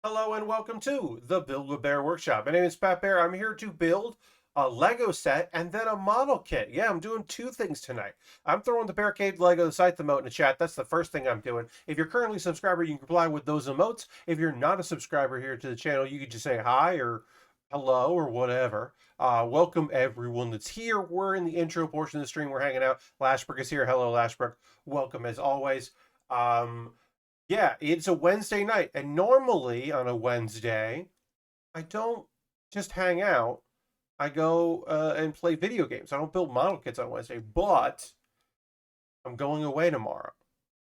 Hello and welcome to the Build With Baer Workshop. My name is Pat Bear. I'm here to build a Lego set and then a model kit. Yeah, I'm doing two things tonight. I'm throwing the Barricade Lego Scythe emote in the chat. That's the first thing I'm doing. If you're currently a subscriber, you can comply with those emotes. If you're not a subscriber here to the channel, you can just say hi or hello or whatever. Welcome everyone that's here. We're in the intro portion of the stream. We're hanging out. Lashbrook is here. Hello, Lashbrook. Welcome as always. Yeah, it's a Wednesday night, and normally on a Wednesday, I don't just hang out. I go and play video games. I don't build model kits on Wednesday, but I'm going away tomorrow.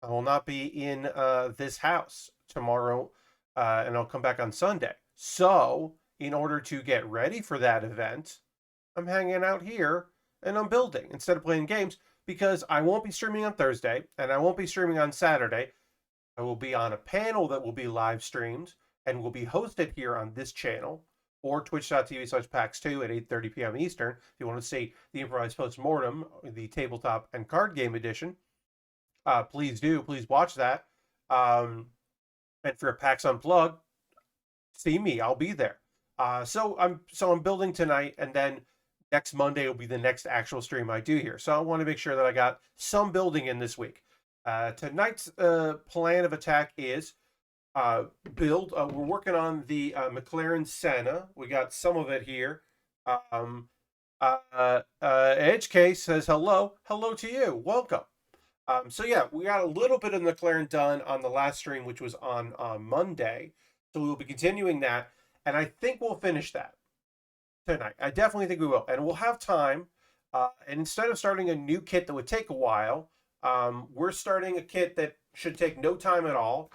I will not be in this house tomorrow, and I'll come back on Sunday. So, in order to get ready for that event, I'm hanging out here and I'm building instead of playing games because I won't be streaming on Thursday and I won't be streaming on Saturday. I will be on a panel that will be live streamed and will be hosted here on this channel or twitch.tv/PAX2 at 8:30 p.m. Eastern. If you want to see the improvised postmortem, the tabletop and card game edition, please do. Please watch that. And for a PAX Unplugged, see me. I'll be there. So I'm building tonight, and then next Monday will be the next actual stream I do here. So I want to make sure that I got some building in this week. Tonight's plan of attack is build. We're working on the McLaren Senna. We got some of it here. Edge Case says hello. Hello to you. Welcome. So yeah, we got a little bit of McLaren done on the last stream, which was on Monday. So we will be continuing that, and I think we'll finish that tonight. I definitely think we will, and we'll have time. And instead of starting a new kit that would take a while, we're starting a kit that should take no time at all.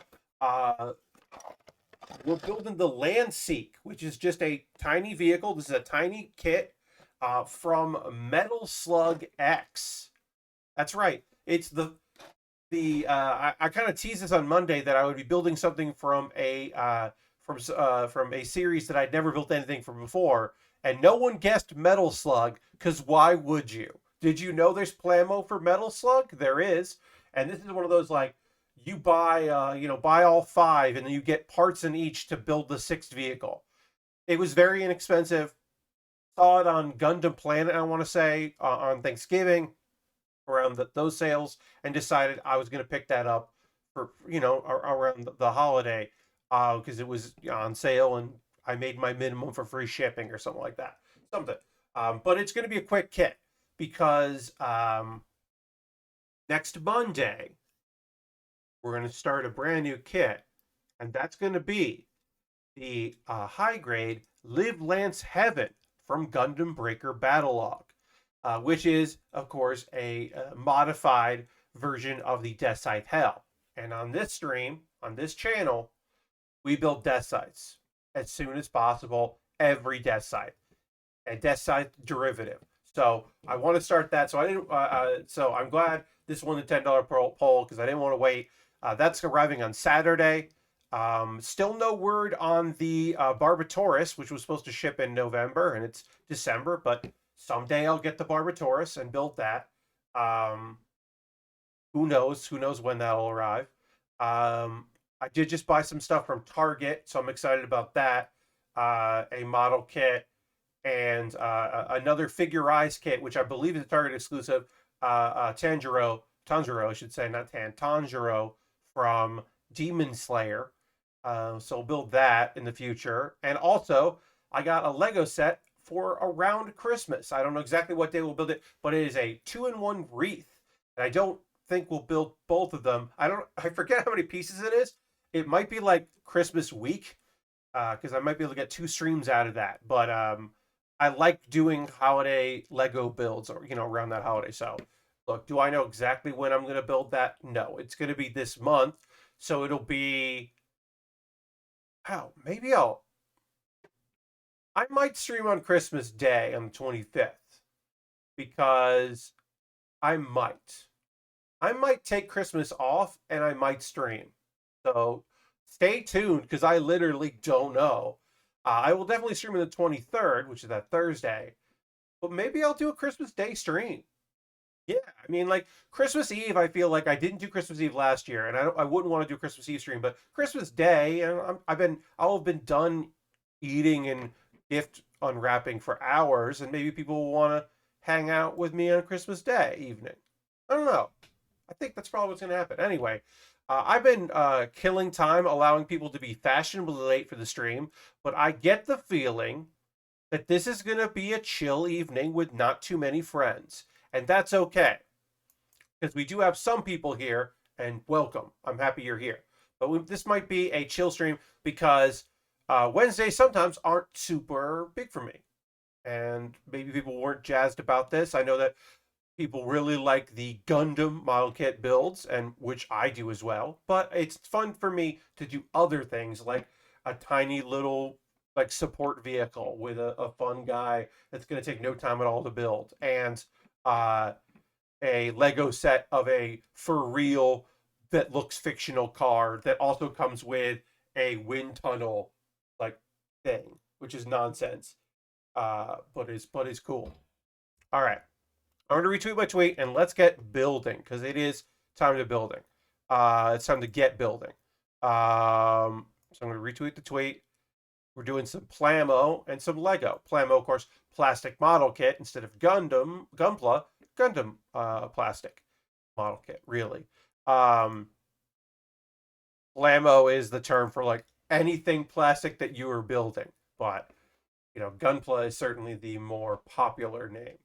We're building the Landseek, which is just a tiny vehicle. This is a tiny kit from Metal Slug X. That's right. It's I kind of teased this on Monday that I would be building something from a series that I'd never built anything from before, and no one guessed Metal Slug because why would you? Did you know there's Plamo for Metal Slug? There is, and this is one of those like you buy buy all five and then you get parts in each to build the sixth vehicle. It was very inexpensive. Saw it on Gundam Planet, I want to say, on Thanksgiving around those sales, and decided I was going to pick that up for around the holiday because it was on sale and I made my minimum for free shipping or something like that. Something. But it's going to be a quick kit because next Monday we're going to start a brand new kit, and that's going to be the high grade Live Lance Heaven from Gundam Breaker Battlelog, which is, of course, a modified version of the Death Scythe Hell. And on this stream, on this channel, we build Death Scythes as soon as possible, every Death Scythe, a Death Scythe derivative. So I want to start that. So I didn't. So I'm glad this won the $10 poll because I didn't want to wait. That's arriving on Saturday. Still no word on the Barbatoris, which was supposed to ship in November, and it's December. But someday I'll get the Barbatoris and build that. Who knows? Who knows when that'll arrive? I did just buy some stuff from Target, so I'm excited about that. A model kit and another Figurize kit, which I believe is a Target exclusive. Tanjiro, I should say, not Tanjiro from Demon Slayer. So I'll build that in the future. And also, I got a Lego set for around Christmas. I don't know exactly what day we'll build it, but it is a 2-in-1 wreath. And I don't think we'll build both of them. I forget how many pieces it is. It might be like Christmas week, because I might be able to get 2 streams out of that. But I like doing holiday Lego builds, or around that holiday. So, look, do I know exactly when I'm going to build that? No, it's going to be this month. So it'll be. Wow, maybe I might stream on Christmas Day on the 25th because I might take Christmas off and I might stream. So stay tuned because I literally don't know. I will definitely stream on the 23rd, which is that Thursday, but maybe I'll do a Christmas Day stream. Yeah, I mean, like Christmas Eve, I feel like I didn't do Christmas Eve last year, and I wouldn't want to do a Christmas Eve stream, but Christmas Day, and I'll have been done eating and gift unwrapping for hours, and maybe people will want to hang out with me on Christmas Day evening. I don't know. I think that's probably what's going to happen. Anyway, I've been killing time, allowing people to be fashionably late for the stream, but I get the feeling that this is going to be a chill evening with not too many friends. And that's okay, because we do have some people here, and welcome. I'm happy you're here. But this might be a chill stream because Wednesdays sometimes aren't super big for me. And maybe people weren't jazzed about this. I know that people really like the Gundam model kit builds, and which I do as well. But it's fun for me to do other things like a tiny little like support vehicle with a fun guy that's going to take no time at all to build, and uh, a Lego set of a for real that looks fictional car that also comes with a wind tunnel like thing, which is nonsense, but is cool. All right. I'm going to retweet my tweet and let's get building because it is time to building. It's time to get building. So I'm going to retweet the tweet. We're doing some Plamo and some Lego. Plamo, of course, plastic model kit instead of Gundam plastic model kit, really. Plamo is the term for like anything plastic that you are building, but Gunpla is certainly the more popular name.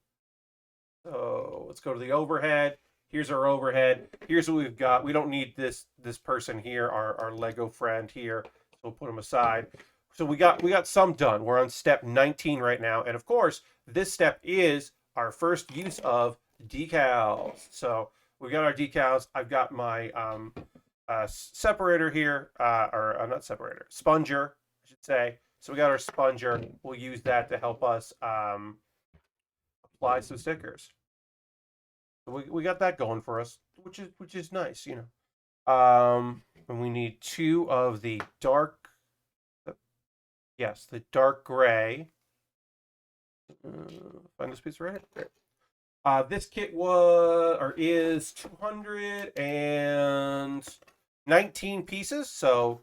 So let's go to the overhead. Here's our overhead. Here's what we've got. We don't need this person here, our Lego friend here. So we'll put him aside. So we got some done. We're on step 19 right now. And of course, this step is our first use of decals. So we got our decals. I've got my separator here, or not separator, sponger, I should say. So we got our sponger. We'll use that to help us apply some stickers. So we got that going for us, which is nice, And we need two of the dark, yes, the dark gray. Find this piece right there. This kit is 219 pieces, so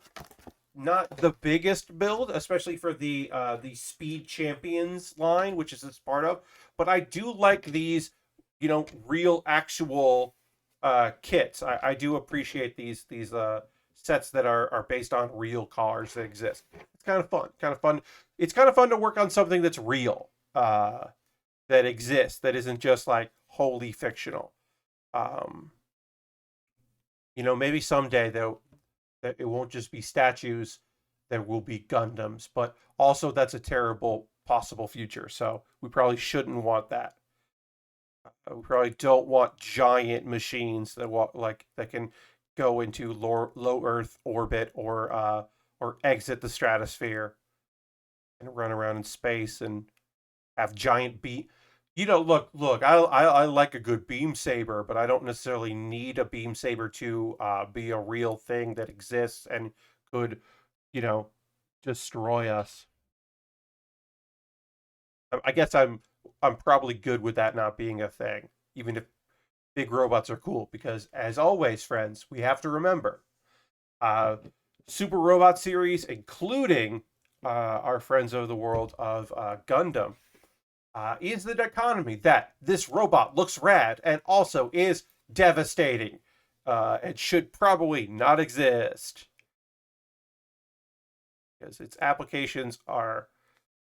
not the biggest build, especially for the Speed Champions line, which is this part of. But I do like these, real actual kits. I do appreciate these sets that are based on real cars that exist. It's kind of fun. It's kind of fun to work on something that's real, that exists, that isn't just like wholly fictional. Maybe someday though, that it won't just be statues, there will be Gundams, but also that's a terrible possible future. So we probably shouldn't want that. We probably don't want giant machines that can go into low Earth orbit or exit the stratosphere and run around in space and have giant look. I like a good beam saber, but I don't necessarily need a beam saber to be a real thing that exists and could, destroy us. I guess I'm probably good with that not being a thing, even if big robots are cool. Because as always, friends, we have to remember, Super Robot series, including our friends of the world of Gundam. Is the dichotomy that this robot looks rad and also is devastating and should probably not exist because its applications are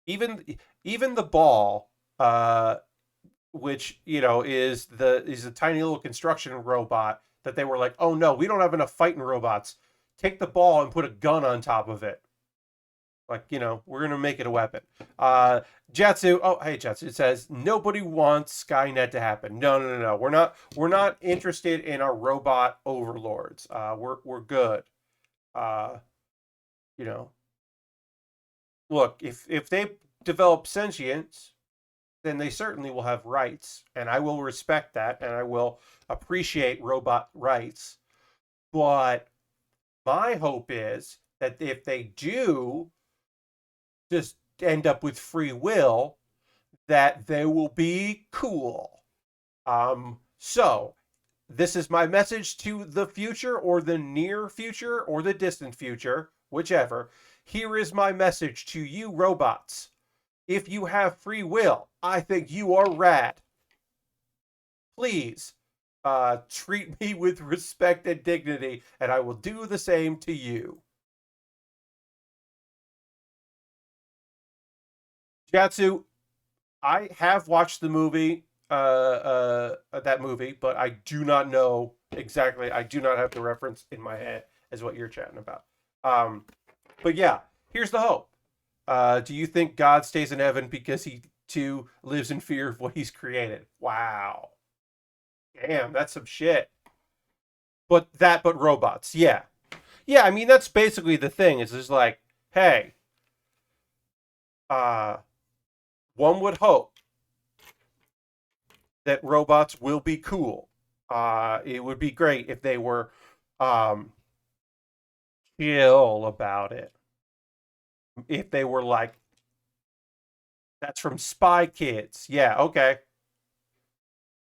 even the ball, which is a tiny little construction robot that they were like, oh no, we don't have enough fighting robots. Take the ball and put a gun on top of it. Like, we're going to make it a weapon. Jatsu, oh, hey, Jatsu, it says, nobody wants Skynet to happen. No. We're not interested in our robot overlords. We're good. Look, if they develop sentience, then they certainly will have rights. And I will respect that. And I will appreciate robot rights. But my hope is that if they do just end up with free will, that they will be cool. So, this is my message to the future, or the near future, or the distant future, whichever. Here is my message to you robots. If you have free will, I think you are rad. Please treat me with respect and dignity, and I will do the same to you. Jatsu, I have watched the movie, that movie, but I do not know exactly. I do not have the reference in my head as what you're chatting about. But yeah, here's the hope. Do you think God stays in heaven because he too lives in fear of what he's created? Wow. Damn, that's some shit. But robots. Yeah. Yeah, I mean that's basically the thing. Is just like, hey, uh one would hope that robots will be cool. It would be great if they were um chill about it. If they were like, that's from Spy Kids. Yeah, okay.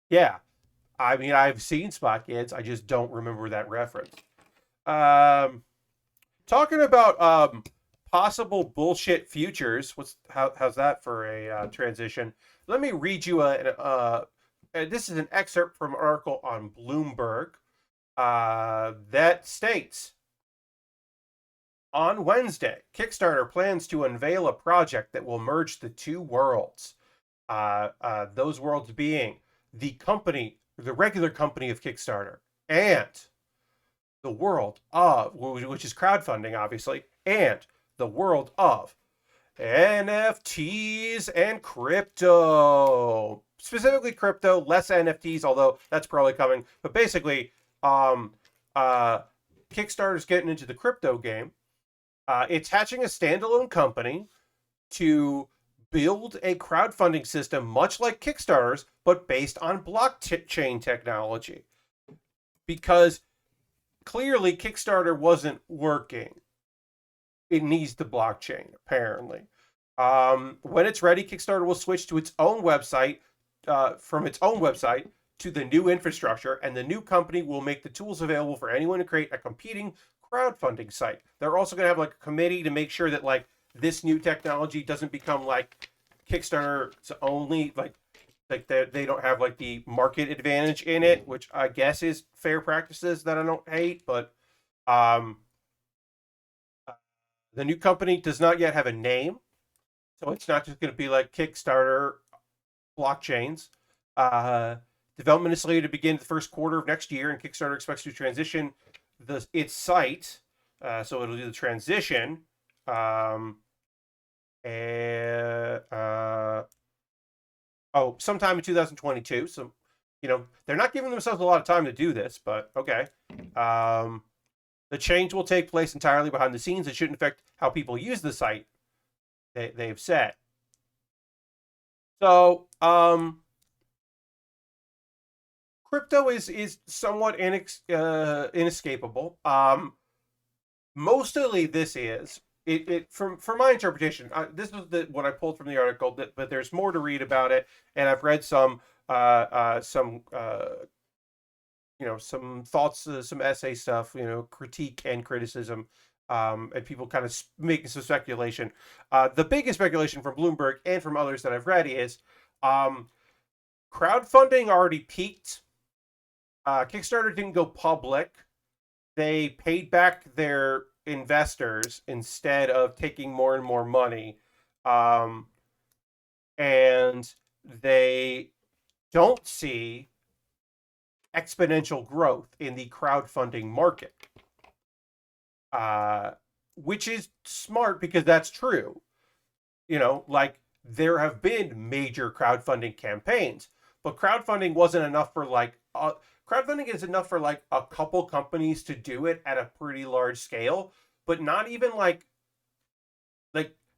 Yeah. I mean, I've seen Spy Kids. I just don't remember that reference. Um, Talking about possible bullshit futures. How's that for a transition? Let me read you this is an excerpt from an article on Bloomberg that states, on Wednesday, Kickstarter plans to unveil a project that will merge the two worlds. Those worlds being the regular company of Kickstarter, and the world of, which is crowdfunding, obviously, and the world of NFTs and crypto. Specifically crypto, less NFTs, although that's probably coming. But basically, Kickstarter's getting into the crypto game. It's hatching a standalone company to build a crowdfunding system much like Kickstarter's, but based on blockchain technology. Because clearly Kickstarter wasn't working. It needs the blockchain, apparently. When it's ready, Kickstarter will switch to its own website, from its own website to the new infrastructure, and the new company will make the tools available for anyone to create a competing crowdfunding site. They're also going to have like a committee to make sure that like this new technology doesn't become like Kickstarter's only, like they don't have like the market advantage in it, which I guess is fair practices that I don't hate. But um, the new company does not yet have a name, so it's not just going to be like Kickstarter Blockchains. Development is slated to begin the first quarter of next year, and Kickstarter expects to transition its site. So it'll do the transition. Sometime in 2022. So, they're not giving themselves a lot of time to do this, but okay. The change will take place entirely behind the scenes. It shouldn't affect how people use the site, they've said. So, crypto is somewhat inescapable. Mostly this is it from my interpretation. This was what I pulled from the article, but there's more to read about it, and I've read some some thoughts, some essay stuff, critique and criticism, and people kind of making some speculation. The biggest speculation from Bloomberg and from others that I've read is crowdfunding already peaked. Kickstarter didn't go public. They paid back their investors instead of taking more and more money. And they don't see exponential growth in the crowdfunding market. Which is smart because that's true. Like there have been major crowdfunding campaigns, but crowdfunding wasn't enough for crowdfunding is enough for like a couple companies to do it at a pretty large scale, but not even like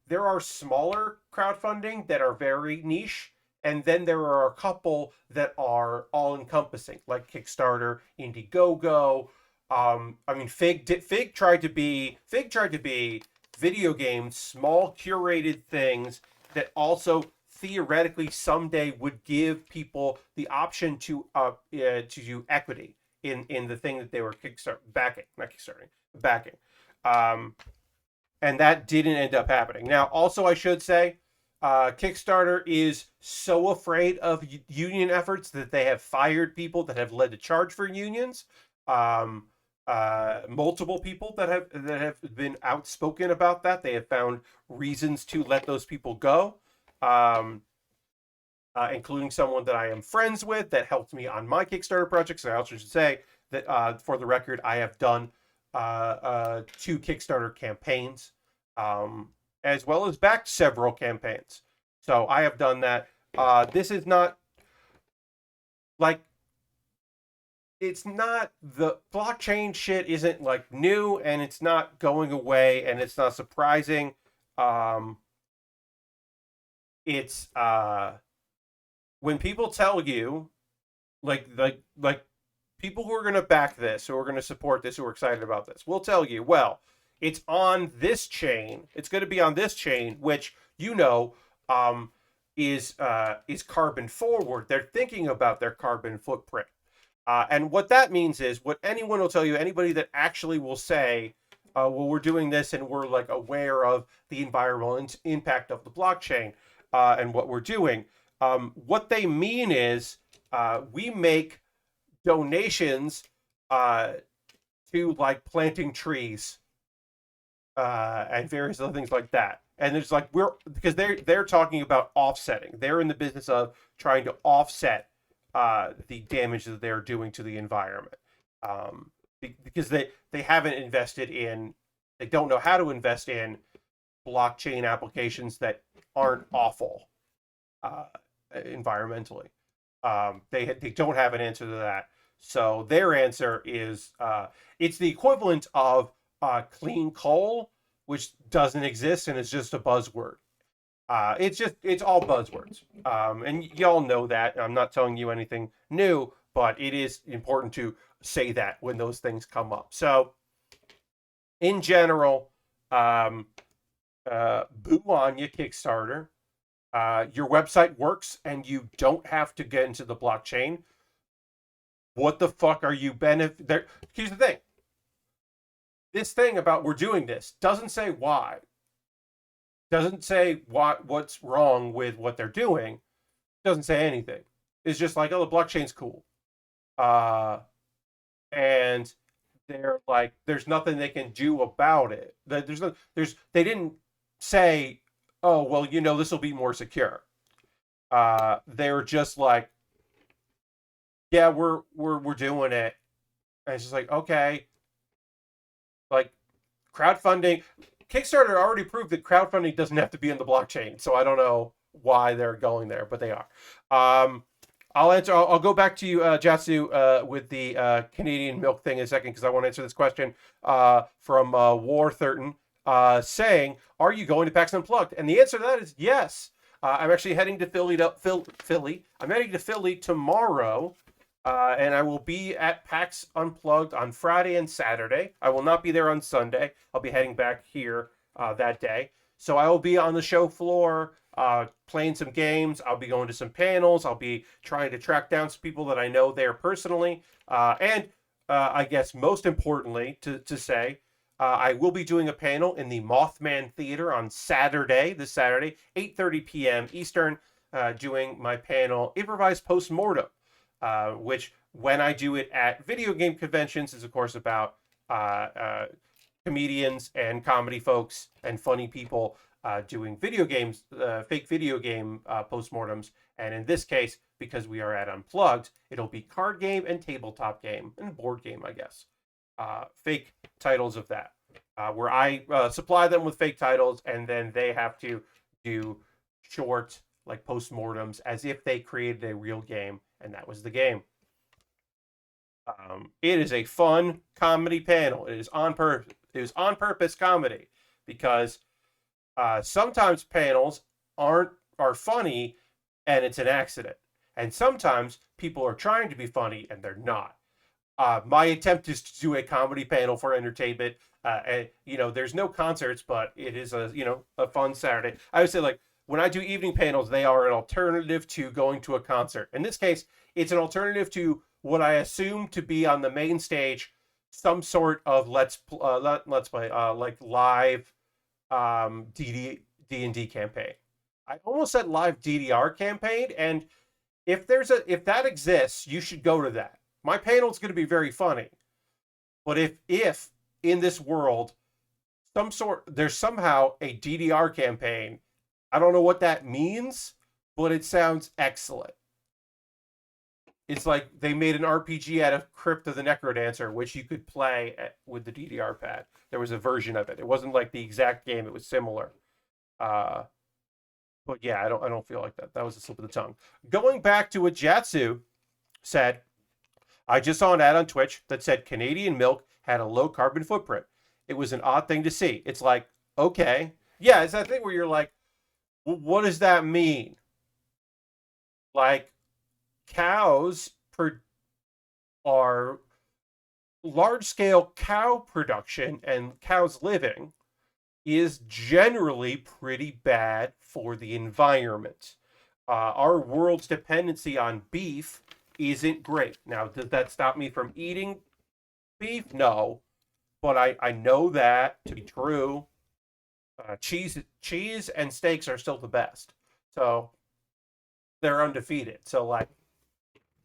there are smaller crowdfunding that are very niche, and then there are a couple that are all encompassing, like Kickstarter, Indiegogo. I mean, Fig tried to be video games, small curated things that also theoretically someday would give people the option to do equity in the thing that they were backing. And that didn't end up happening. Now, also, I should say, Kickstarter is so afraid of union efforts that they have fired people that have led to charge for unions. Multiple people that have been outspoken about that. They have found reasons to let those people go, including someone that I am friends with that helped me on my Kickstarter projects. I also should say that, for the record, I have done 2 Kickstarter campaigns, as well as backed several campaigns. So I have done that. This is not like, it's not, the blockchain shit isn't like new, and it's not going away, and it's not surprising. It's when people tell you, like people who are going to back this, who are going to support this, who are excited about this, will tell you, well, it's on this chain. It's going to be on this chain, which, is carbon forward. They're thinking about their carbon footprint. And what that means is, what anyone will tell you, anybody that actually will say, well, we're doing this and we're like aware of the environmental impact of the blockchain and what we're doing. What they mean is, we make donations to like planting trees and various other things like that. And it's like, because they're talking about offsetting. They're in the business of trying to offset the damage that they're doing to the environment, because they haven't invested in, they don't know how to invest in blockchain applications that aren't awful environmentally. They don't have an answer to that. So their answer is, it's the equivalent of clean coal, which doesn't exist and is just a buzzword. It's all buzzwords. And y'all know that. I'm not telling you anything new, but it is important to say that when those things come up. So in general, boo on you, Kickstarter. Your website works and you don't have to get into the blockchain. What the fuck are you there? Here's the thing. This thing about we're doing this doesn't say why. Doesn't say what's wrong with what they're doing. Doesn't say anything. It's just like, oh, the blockchain's cool. And they're like, there's nothing they can do about it. They didn't say, oh, well, this will be more secure. They're just like, yeah, we're doing it. And it's just like, okay. Like, crowdfunding, Kickstarter already proved that crowdfunding doesn't have to be in the blockchain, so I don't know why they're going there, but they are. I'll go back to you, Jatsu, with the Canadian milk thing in a second, because I want to answer this question from War Thurton, saying, are you going to PAX Unplugged? And the answer to that is yes. I'm actually heading to Philly. I'm heading to Philly tomorrow. And I will be at PAX Unplugged on Friday and Saturday. I will not be there on Sunday. I'll be heading back here that day. So I will be on the show floor playing some games. I'll be going to some panels. I'll be trying to track down some people that I know there personally. And I guess most importantly to say, I will be doing a panel in the Mothman Theater on this Saturday, 8:30 p.m. Eastern, doing my panel, Improvised Postmortem. Which, when I do it at video game conventions, is of course about comedians and comedy folks and funny people doing video games, fake video game postmortems. And in this case, because we are at Unplugged, it'll be card game and tabletop game and board game, I guess. Fake titles of that, where I supply them with fake titles, and then they have to do short, like, postmortems as if they created a real game. And that was the game. It is a fun comedy panel. It is on purpose. It is on purpose comedy, because sometimes panels are funny and it's an accident, and sometimes people are trying to be funny and they're not. My attempt is to do a comedy panel for entertainment. And there's no concerts, but it is a fun Saturday. I would say, like, when I do evening panels, they are an alternative to going to a concert. In this case, it's an alternative to what I assume to be on the main stage, some sort of let's play, like live D&D campaign. I almost said live DDR campaign, and if that exists, you should go to that. My panel is going to be very funny, but if in this world there's somehow a DDR campaign, I don't know what that means, but it sounds excellent. It's like they made an RPG out of Crypt of the Necrodancer, which you could play with the DDR pad. There was a version of it. It wasn't like the exact game; it was similar. But yeah, I don't feel like that. That was a slip of the tongue. Going back to what Jatsu said, I just saw an ad on Twitch that said Canadian milk had a low carbon footprint. It was an odd thing to see. It's like, okay, yeah, it's that thing where you're like, well, what does that mean? Like, cows are large-scale cow production and cows living is generally pretty bad for the environment. Our world's dependency on beef isn't great. Now, does that stop me from eating beef? No, but I know that to be true. Cheese and steaks are still the best, so they're undefeated. So like,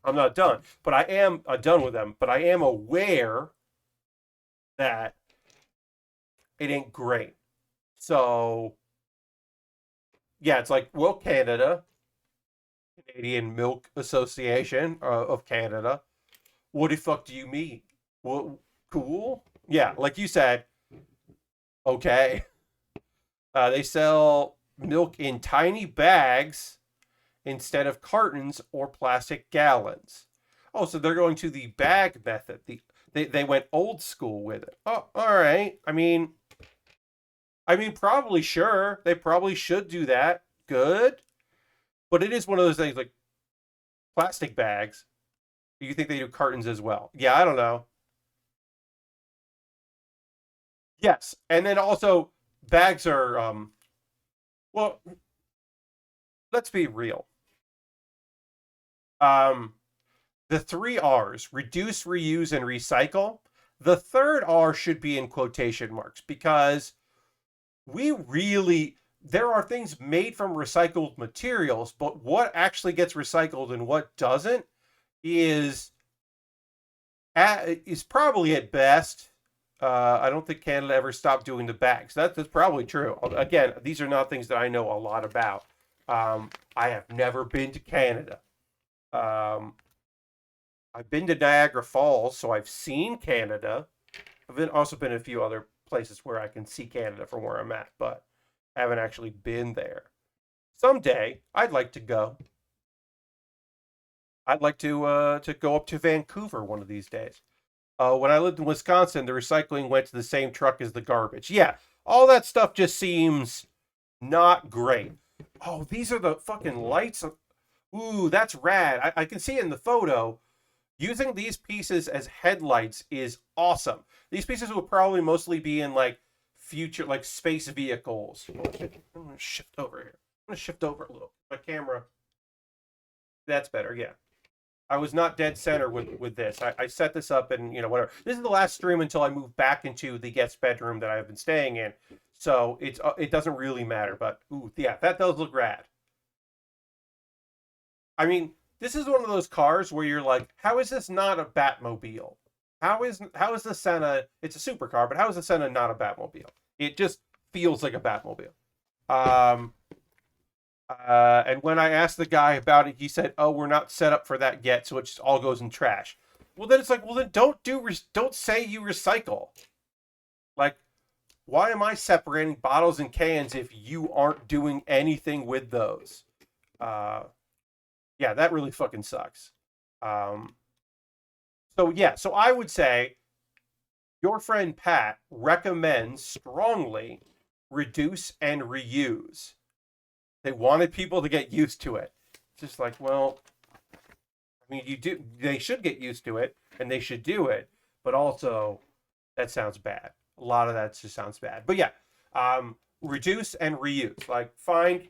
I'm not done, but I am done with them. But I am aware that it ain't great. So yeah, it's like, well, Canadian Milk Association of Canada. What the fuck do you mean? Well, cool. Yeah, like you said. Okay. They sell milk in tiny bags instead of cartons or plastic gallons. Oh, so they're going to the bag method. They went old school with it. Oh, all right. I mean, probably sure. They probably should do that. Good. But it is one of those things like plastic bags. You think they do cartons as well? Yeah, I don't know. Yes. And then also bags are well, let's be real. Um the three R's, reduce, reuse, and recycle. The third R should be in quotation marks because there are things made from recycled materials, but what actually gets recycled and what doesn't is probably at best. I don't think Canada ever stopped doing the bags. That's probably true. Again, these are not things that I know a lot about. I have never been to Canada. I've been to Niagara Falls, so I've seen Canada. I've also been a few other places where I can see Canada from where I'm at, but I haven't actually been there. Someday, I'd like to go. I'd like to go up to Vancouver one of these days. When I lived in Wisconsin, the recycling went to the same truck as the garbage. Yeah, all that stuff just seems not great. Oh, these are the fucking lights. Ooh, that's rad. I can see it in the photo. Using these pieces as headlights is awesome. These pieces will probably mostly be in like future, like space vehicles. I'm gonna shift over here. I'm gonna shift over a little. My camera. That's better. Yeah. I was not dead center with this. I set this up and, whatever. This is the last stream until I move back into the guest bedroom that I've been staying in. So it doesn't really matter. But, ooh, yeah, that does look rad. I mean, this is one of those cars where you're like, how is this not a Batmobile? How is the Senna, it's a supercar, but how is the Senna not a Batmobile? It just feels like a Batmobile. And when I asked the guy about it, he said, "Oh, we're not set up for that yet, so it just all goes in trash." Well, then it's like, well, then don't say you recycle. Like, why am I separating bottles and cans if you aren't doing anything with those? Yeah, that really fucking sucks. So I would say your friend Pat recommends strongly reduce and reuse. They wanted people to get used to it. It's just like, well, I mean, they should get used to it and they should do it, but also that sounds bad. A lot of that just sounds bad. But yeah, reduce and reuse. Like find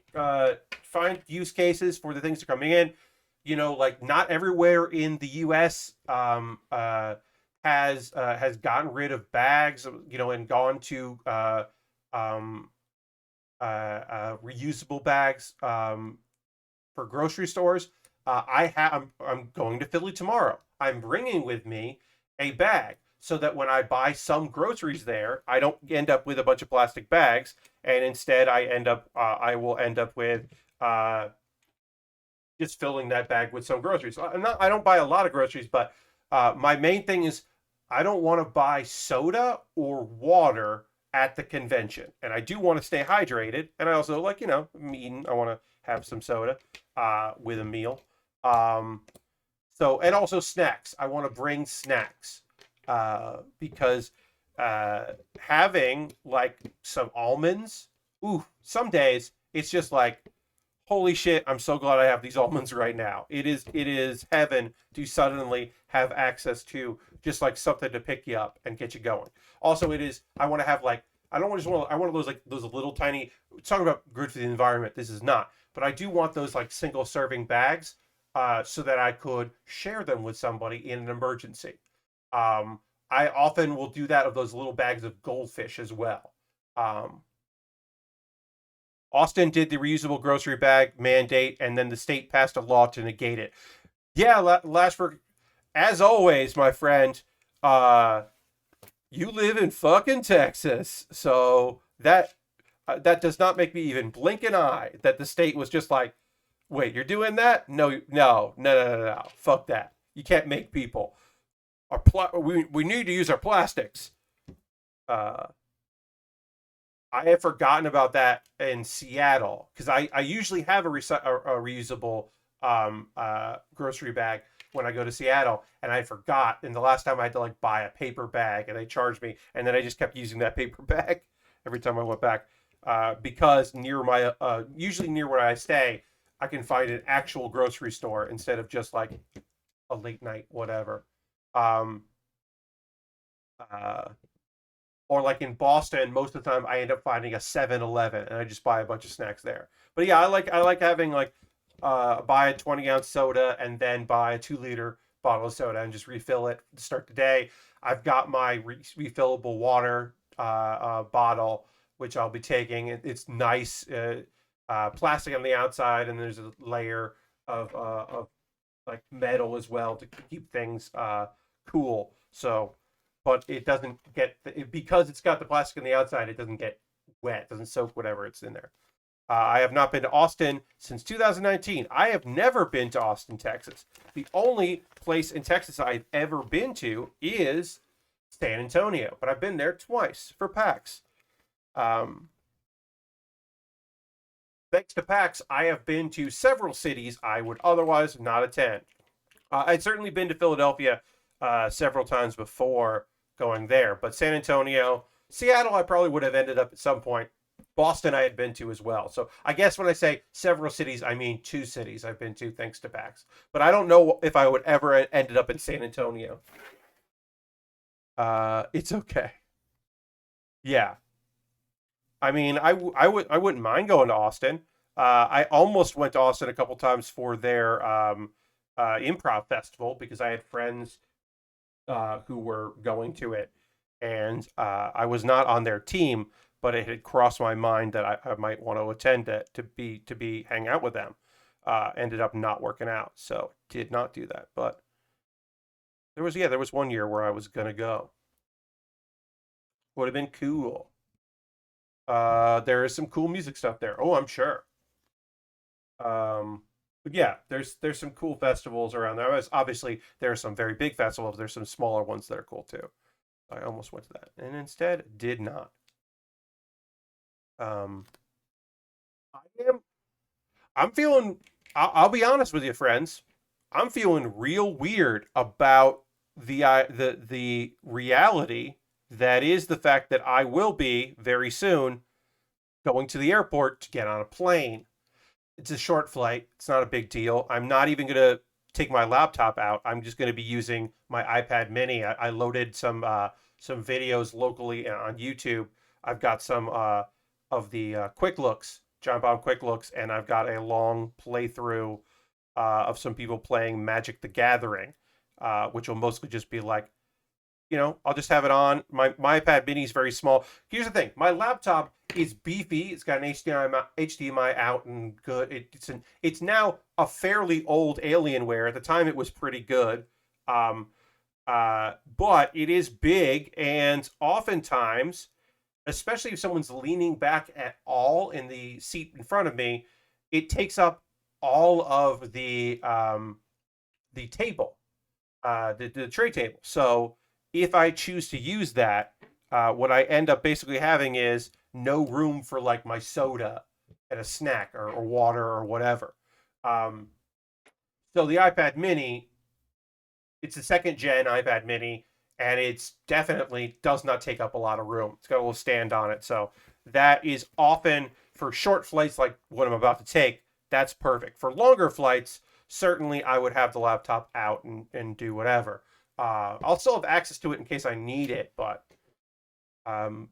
use cases for the things that are coming in. You know, like not everywhere in the U.S. Has gotten rid of bags, you know, and gone to reusable bags for grocery stores. I'm going to Philly tomorrow. I'm bringing with me a bag so that when I buy some groceries there, I don't end up with a bunch of plastic bags, and instead I will end up with just filling that bag with some groceries. I don't buy a lot of groceries, but my main thing is I don't want to buy soda or water at the convention, and I do want to stay hydrated. And I also like, you know, I'm eating. I want to have some soda with a meal. So, and also snacks. I want to bring snacks because having like some almonds. Ooh, some days it's just like, holy shit, I'm so glad I have these almonds right now. It is heaven to suddenly have access to just like something to pick you up and get you going. Also, I want to have like, I don't just want I want those like those little tiny, talking about good for the environment. This is not, but I do want those like single serving bags so that I could share them with somebody in an emergency. I often will do that of those little bags of goldfish as well. Um, Austin did the reusable grocery bag mandate, and then the state passed a law to negate it. Yeah, Lashford, as always, my friend, you live in fucking Texas, so that does not make me even blink an eye that the state was just like, wait, you're doing that? No, no, no, no, no, no. Fuck that. You can't make people. We need to use our plastics. Uh, I have forgotten about that in Seattle because I usually have a reusable grocery bag when I go to Seattle, and I forgot. And the last time I had to like buy a paper bag, and they charged me, and then I just kept using that paper bag every time I went back because near my usually near where I stay, I can find an actual grocery store instead of just like a late night whatever. Um, uh, or like in Boston, most of the time I end up finding a 7-Eleven and I just buy a bunch of snacks there. But yeah, I like having like buy a 20-ounce soda and then buy a 2-liter bottle of soda and just refill it to start the day. I've got my refillable water bottle, which I'll be taking. It's nice plastic on the outside, and there's a layer of like metal as well to keep things cool. So, but it doesn't get because it's got the plastic on the outside. It doesn't get wet. It doesn't soak whatever it's in there. I have not been to Austin since 2019. I have never been to Austin, Texas. The only place in Texas I've ever been to is San Antonio, but I've been there twice for PAX. Um, Thanks to PAX, I have been to several cities I would otherwise not attend. I'd certainly been to Philadelphia several times before going there, but San Antonio, Seattle, I probably would have ended up at some point. Boston, I had been to as well. So I guess when I say several cities, I mean 2 cities I've been to thanks to PAX. But I don't know if I would ever ended up in San Antonio. It's okay. Yeah. I mean, I wouldn't mind going to Austin. I almost went to Austin a couple times for their improv festival because I had friends who were going to it, and I was not on their team, but it had crossed my mind that I might want to attend it to be hang out with them. Ended up not working out, so did not do that. But there was one year where I was gonna go. Would have been cool. There is some cool music stuff there. Oh, I'm sure. But yeah, there's some cool festivals around there. Obviously, there are some very big festivals. There's some smaller ones that are cool too. I almost went to that, and instead did not. Um, I am. I'm feeling. I'll be honest with you, friends. I'm feeling real weird about the reality that is the fact that I will be very soon going to the airport to get on a plane. It's a short flight. It's not a big deal. I'm not even going to take my laptop out. I'm just going to be using my iPad mini. I loaded some videos locally on YouTube. I've got some quick looks, Giant Bomb quick looks, and I've got a long playthrough of some people playing Magic the Gathering, which will mostly just be like, I'll just have it on. My iPad mini is very small. Here's the thing. My laptop is beefy. It's got an HDMI out and good. It's now a fairly old Alienware. At the time, it was pretty good. But it is big, and oftentimes, especially if someone's leaning back at all in the seat in front of me, it takes up all of the table, the tray table. So if I choose to use that, what I end up basically having is no room for like my soda and a snack or water or whatever. So the iPad mini, it's a second gen iPad mini, and it's definitely does not take up a lot of room. It's got a little stand on it. So that is often for short flights like what I'm about to take, that's perfect. For longer flights, certainly I would have the laptop out and do whatever. I'll still have access to it in case I need it, but the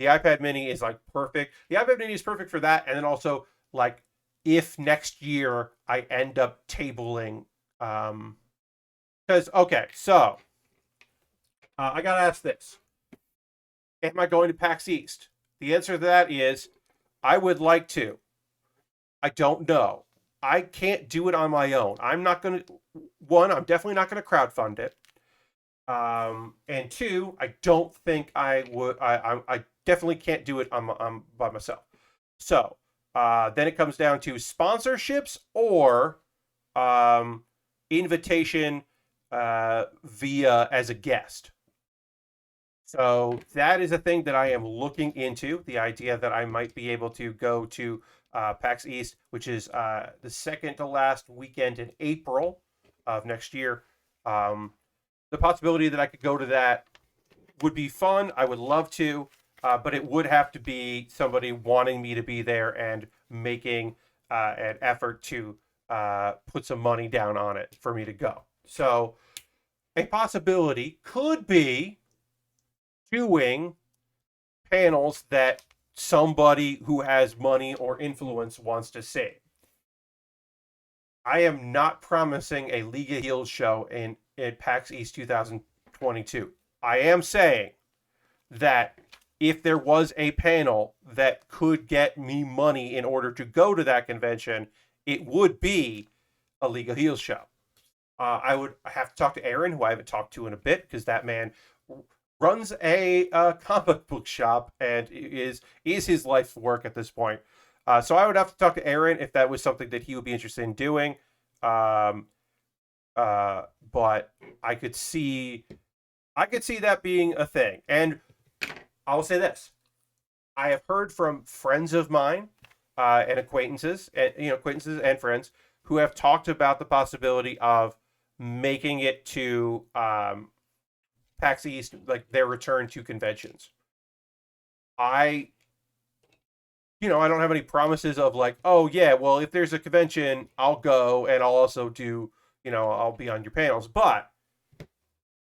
iPad mini is like perfect. The iPad mini is perfect for that. And then also like if next year I end up tabling, because, okay, so I got to ask this. Am I going to PAX East? The answer to that is I would like to. I don't know. I can't do it on my own. I'm not going to, one, I'm definitely not going to crowdfund it. And two, I don't think I would, I definitely can't do it by myself. So then it comes down to sponsorships or invitation via as a guest. So that is a thing that I am looking into, the idea that I might be able to go to PAX East, which is the second to last weekend in April of next year. The possibility that I could go to that would be fun. I would love to, but it would have to be somebody wanting me to be there and making an effort to put some money down on it for me to go. So a possibility could be doing panels that somebody who has money or influence wants to see. I am not promising a League of Heels show in PAX East 2022. I am saying that if there was a panel that could get me money in order to go to that convention, it would be a League of Heels show. I would have to talk to Aaron, who I haven't talked to in a bit, because that man runs a comic book shop and is his life's work at this point. So I would have to talk to Aaron if that was something that he would be interested in doing. But I could see that being a thing. And I'll say this: I have heard from friends of mine and acquaintances and friends who have talked about the possibility of making it to PAX East, like their return to conventions. I don't have any promises of like, oh yeah, well, if there's a convention, I'll go and I'll also do, I'll be on your panels. But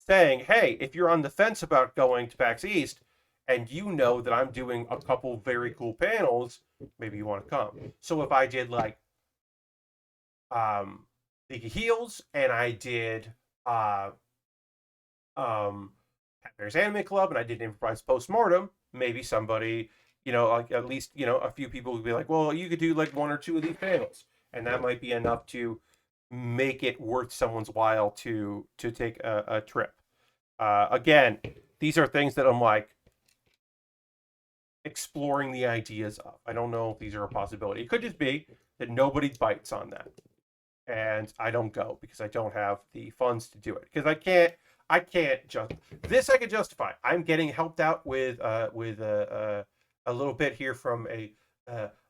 saying, hey, if you're on the fence about going to PAX East and you know that I'm doing a couple very cool panels, maybe you want to come. So if I did like League of Heels and I did Bear's Anime Club and I did Improvised Postmortem, maybe somebody, like at least, a few people would be like, well, you could do like one or two of these panels. And that might be enough to make it worth someone's while to take a trip. Again, these are things that I'm like exploring the ideas of. I don't know if these are a possibility. It could just be that nobody bites on that. And I don't go because I don't have the funds to do it. Because I can't just this I can justify. I'm getting helped out with a little bit here from a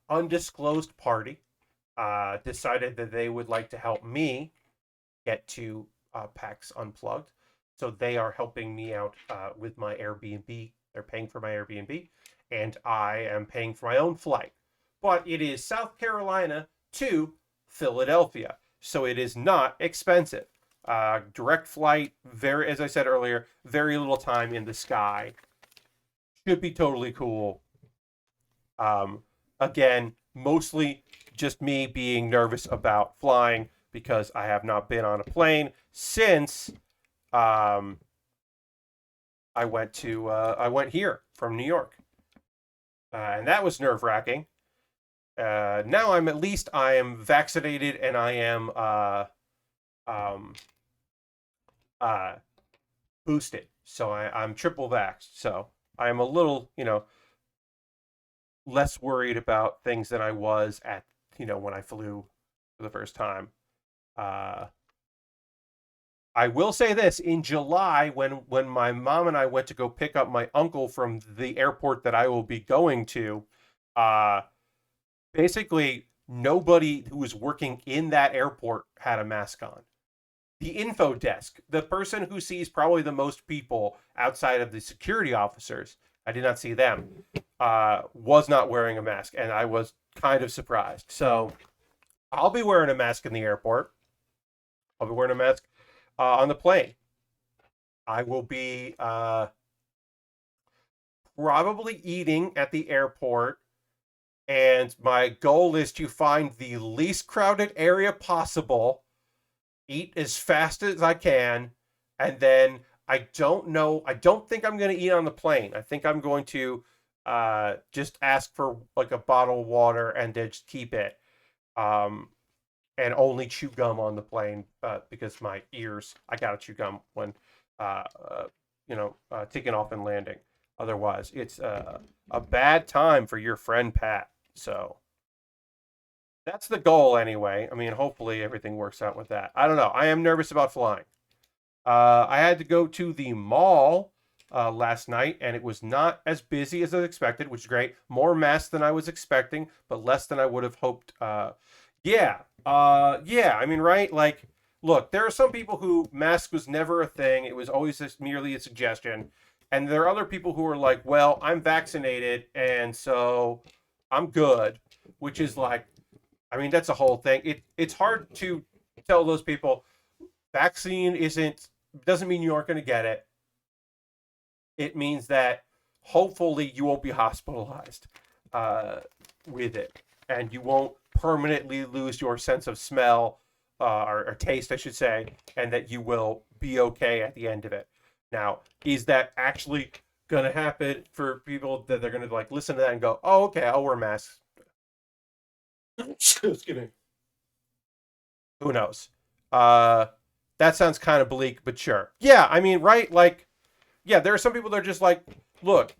undisclosed party. Decided that they would like to help me get to PAX Unplugged. So they are helping me out with my Airbnb. They're paying for my Airbnb, and I am paying for my own flight. But it is South Carolina to Philadelphia, so it is not expensive. Direct flight, as I said earlier, very little time in the sky. Should be totally cool. Again, mostly just me being nervous about flying because I have not been on a plane since I went here from New York, and that was nerve wracking. Now I am vaccinated and I am um, uh, boosted, so I'm triple vaxxed. So I am a little, less worried about things than I was at, when I flew for the first time. Uh, I will say this: in July, when my mom and I went to go pick up my uncle from the airport that I will be going to, uh, basically nobody who was working in that airport had a mask on. The info desk, the person who sees probably the most people outside of the security officers, I did not see them, was not wearing a mask, and I was kind of surprised. So I'll be wearing a mask in the airport. I'll be wearing a mask on the plane. I will be probably eating at the airport, and my goal is to find the least crowded area possible, eat as fast as I can, and then I don't think I'm going to eat on the plane. I think I'm going to just ask for like a bottle of water and then just keep it. And only chew gum on the plane because my ears, I gotta chew gum when, taking off and landing. Otherwise, it's a bad time for your friend Pat. So that's the goal anyway. I mean, hopefully everything works out with that. I don't know. I am nervous about flying. I had to go to the mall last night, and it was not as busy as I expected, which is great. More masks than I was expecting, but less than I would have hoped. Yeah. I mean, right? Like, look, there are some people who mask was never a thing. It was always just merely a suggestion. And there are other people who are like, well, I'm vaccinated, and so I'm good, which is like, I mean, that's a whole thing. It's hard to tell those people vaccine doesn't mean you aren't going to get it. It means that hopefully you won't be hospitalized with it, and you won't permanently lose your sense of smell or taste, I should say, and that you will be okay at the end of it. Now, is that actually going to happen for people that they're going to like listen to that and go, "Oh, okay, I'll wear masks"? Excuse me. Who knows? That sounds kind of bleak, but sure. Yeah, I mean, right? Like, yeah, there are some people that are just like, look,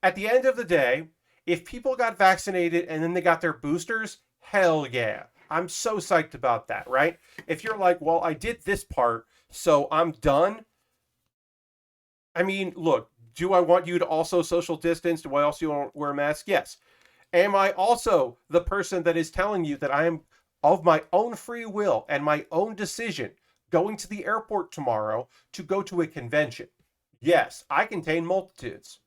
at the end of the day, if people got vaccinated and then they got their boosters, hell yeah. I'm so psyched about that, right? If you're like, well, I did this part, so I'm done. I mean, look, do I want you to also social distance? Do I also want to wear a mask? Yes. Am I also the person that is telling you that I am of my own free will and my own decision going to the airport tomorrow to go to a convention? Yes, I contain multitudes.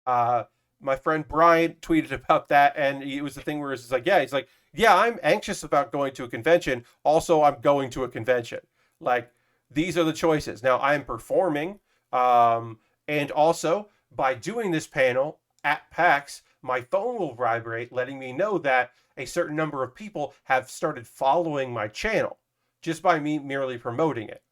Uh, my friend Brian tweeted about that, and it was the thing where it's like, yeah, he's like, yeah, I'm anxious about going to a convention. Also, I'm going to a convention. Like, these are the choices. Now, I'm performing, and also by doing this panel at PAX, my phone will vibrate, letting me know that a certain number of people have started following my channel just by me merely promoting it.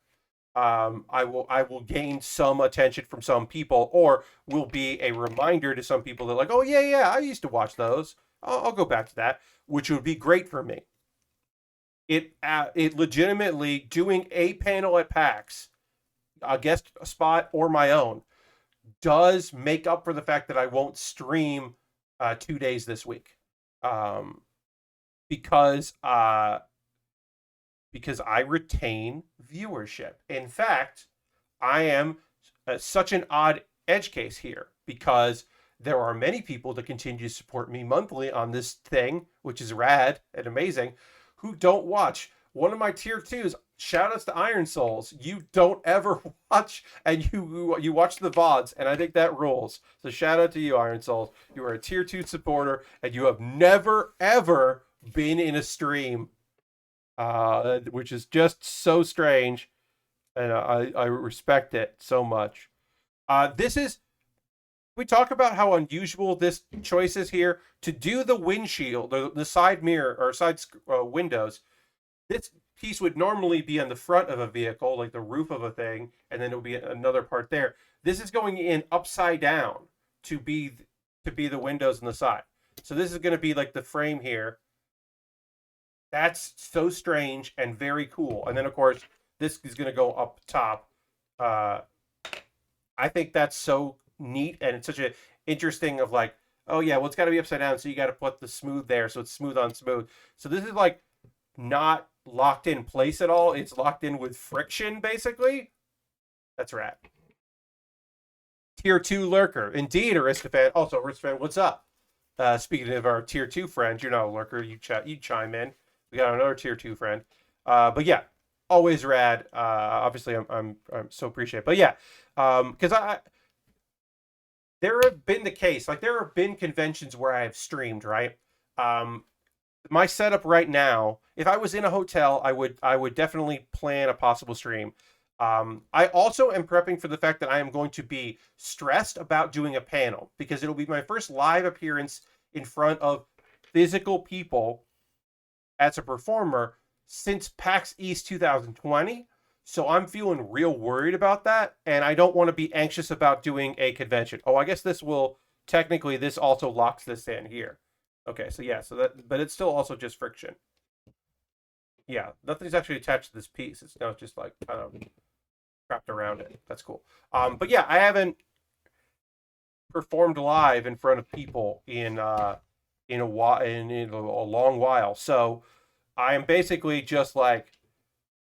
I will gain some attention from some people, or will be a reminder to some people that like, oh yeah, I used to watch those. I'll go back to that, which would be great for me. It legitimately doing a panel at PAX, a guest spot or my own, does make up for the fact that I won't stream 2 days this week, um, because I retain viewership. In fact, I am such an odd edge case here because there are many people that continue to support me monthly on this thing, which is rad and amazing, who don't watch. One of my tier twos, shout outs to Iron Souls. You don't ever watch, and you watch the VODs, and I think that rules. So shout out to you, Iron Souls. You are a tier 2 supporter, and you have never, ever been in a stream, which is just so strange, and I respect it so much. This is we talk about how unusual this choice is here to do the windshield, the side mirror or side windows. This piece would normally be on the front of a vehicle, like the roof of a thing, and then it would be another part there. This is going in upside down to be the windows on the side. So this is going to be like the frame here. That's so strange and very cool. And then of course this is going to go up top. I think that's so neat, and it's such an interesting of like, oh yeah, well it's got to be upside down, so you got to put the smooth there, so it's smooth on smooth. So this is like not locked in place at all. It's locked in with friction, basically. That's rad. Tier 2 lurker. Indeed, Aristophan. Also, Aristophan, what's up? Speaking of our Tier 2 friend, you're not a lurker. You chime in. We got another Tier 2 friend. But yeah, always rad. Obviously, I'm so appreciative. But yeah, because there have been there have been conventions where I have streamed, right? My setup right now, if I was in a hotel, I would definitely plan a possible stream. I also am prepping for the fact that I am going to be stressed about doing a panel, because it'll be my first live appearance in front of physical people as a performer since PAX East 2020. So I'm feeling real worried about that, and I don't want to be anxious about doing a convention. Oh, I guess this also locks this in here. Okay, so yeah, but it's still also just friction. Yeah, nothing's actually attached to this piece. It's now just like kind of wrapped around it. That's cool. But yeah, I haven't performed live in front of people in a long while. So I am basically just like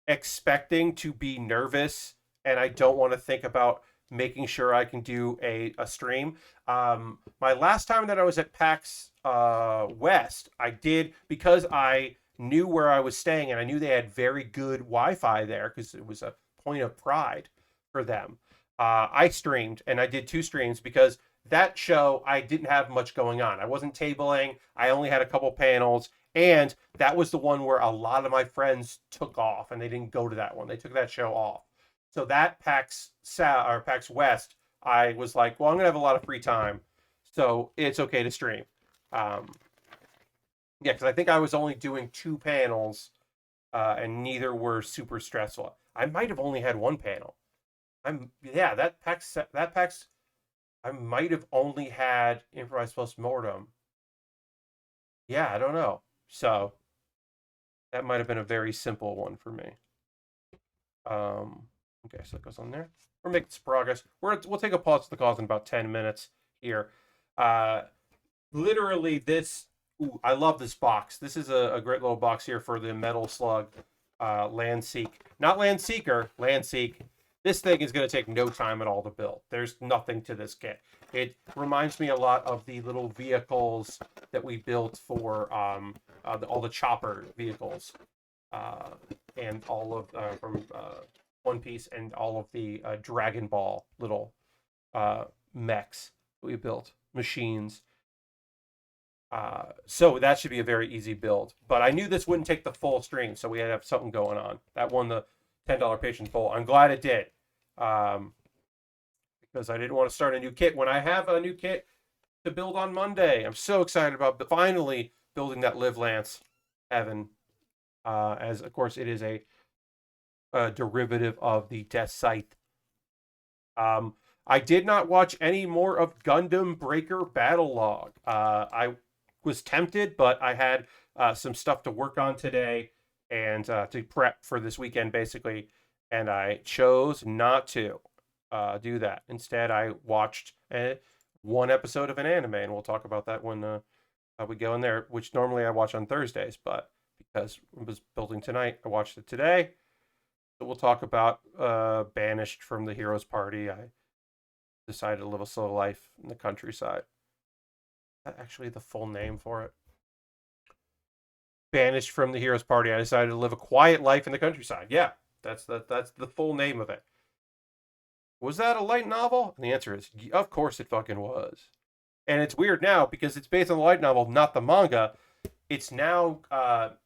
expecting to be nervous, and I don't want to think about making sure I can do a stream. My last time that I was at PAX West, I did, because I knew where I was staying and I knew they had very good Wi-Fi there because it was a point of pride for them. I streamed, and I did 2 streams because that show I didn't have much going on. I wasn't tabling. I only had a couple panels. And that was the one where a lot of my friends took off, and they didn't go to that one. They took that show off. So that PAX West, I was like, well, I'm going to have a lot of free time, so it's okay to stream. Yeah, because I think I was only doing 2 panels, and neither were super stressful. I might have only had 1 panel. That PAX, I might have only had Improvised Postmortem. Yeah, I don't know. So that might have been a very simple one for me. Okay, so it goes on there. We're making some progress. We'll take a pause to the cause in about 10 minutes here. Literally this, I love this box. This is a great little box here for the Metal Slug Landseek. Not Landseeker, Landseek. This thing is going to take no time at all to build. There's nothing to this kit. It reminds me a lot of the little vehicles that we built for all the chopper vehicles, and all of from One Piece, and all of the Dragon Ball little mechs that we built, machines. So that should be a very easy build. But I knew this wouldn't take the full stream, so we had to have something going on. That won the $10 patron poll. I'm glad it did. Because I didn't want to start a new kit when I have a new kit to build on Monday. I'm so excited about finally building that Live Lance Heaven. As of course it is a derivative of the Death Scythe. I did not watch any more of Gundam Breaker Battle Log. I was tempted, but I had some stuff to work on today and to prep for this weekend, basically, and I chose not to do that. Instead, I watched one episode of an anime, and we'll talk about that when we go in there, which normally I watch on Thursdays, but because I was building tonight, I watched it today. So we'll talk about Banished from the Heroes Party. I decided to live a slow life in the countryside. Is that actually the full name for it? Banished from the Heroes Party. I decided to live a quiet life in the countryside. Yeah, that's the full name of it. Was that a light novel? And the answer is, of course it fucking was. And it's weird now because it's based on the light novel, not the manga. It's now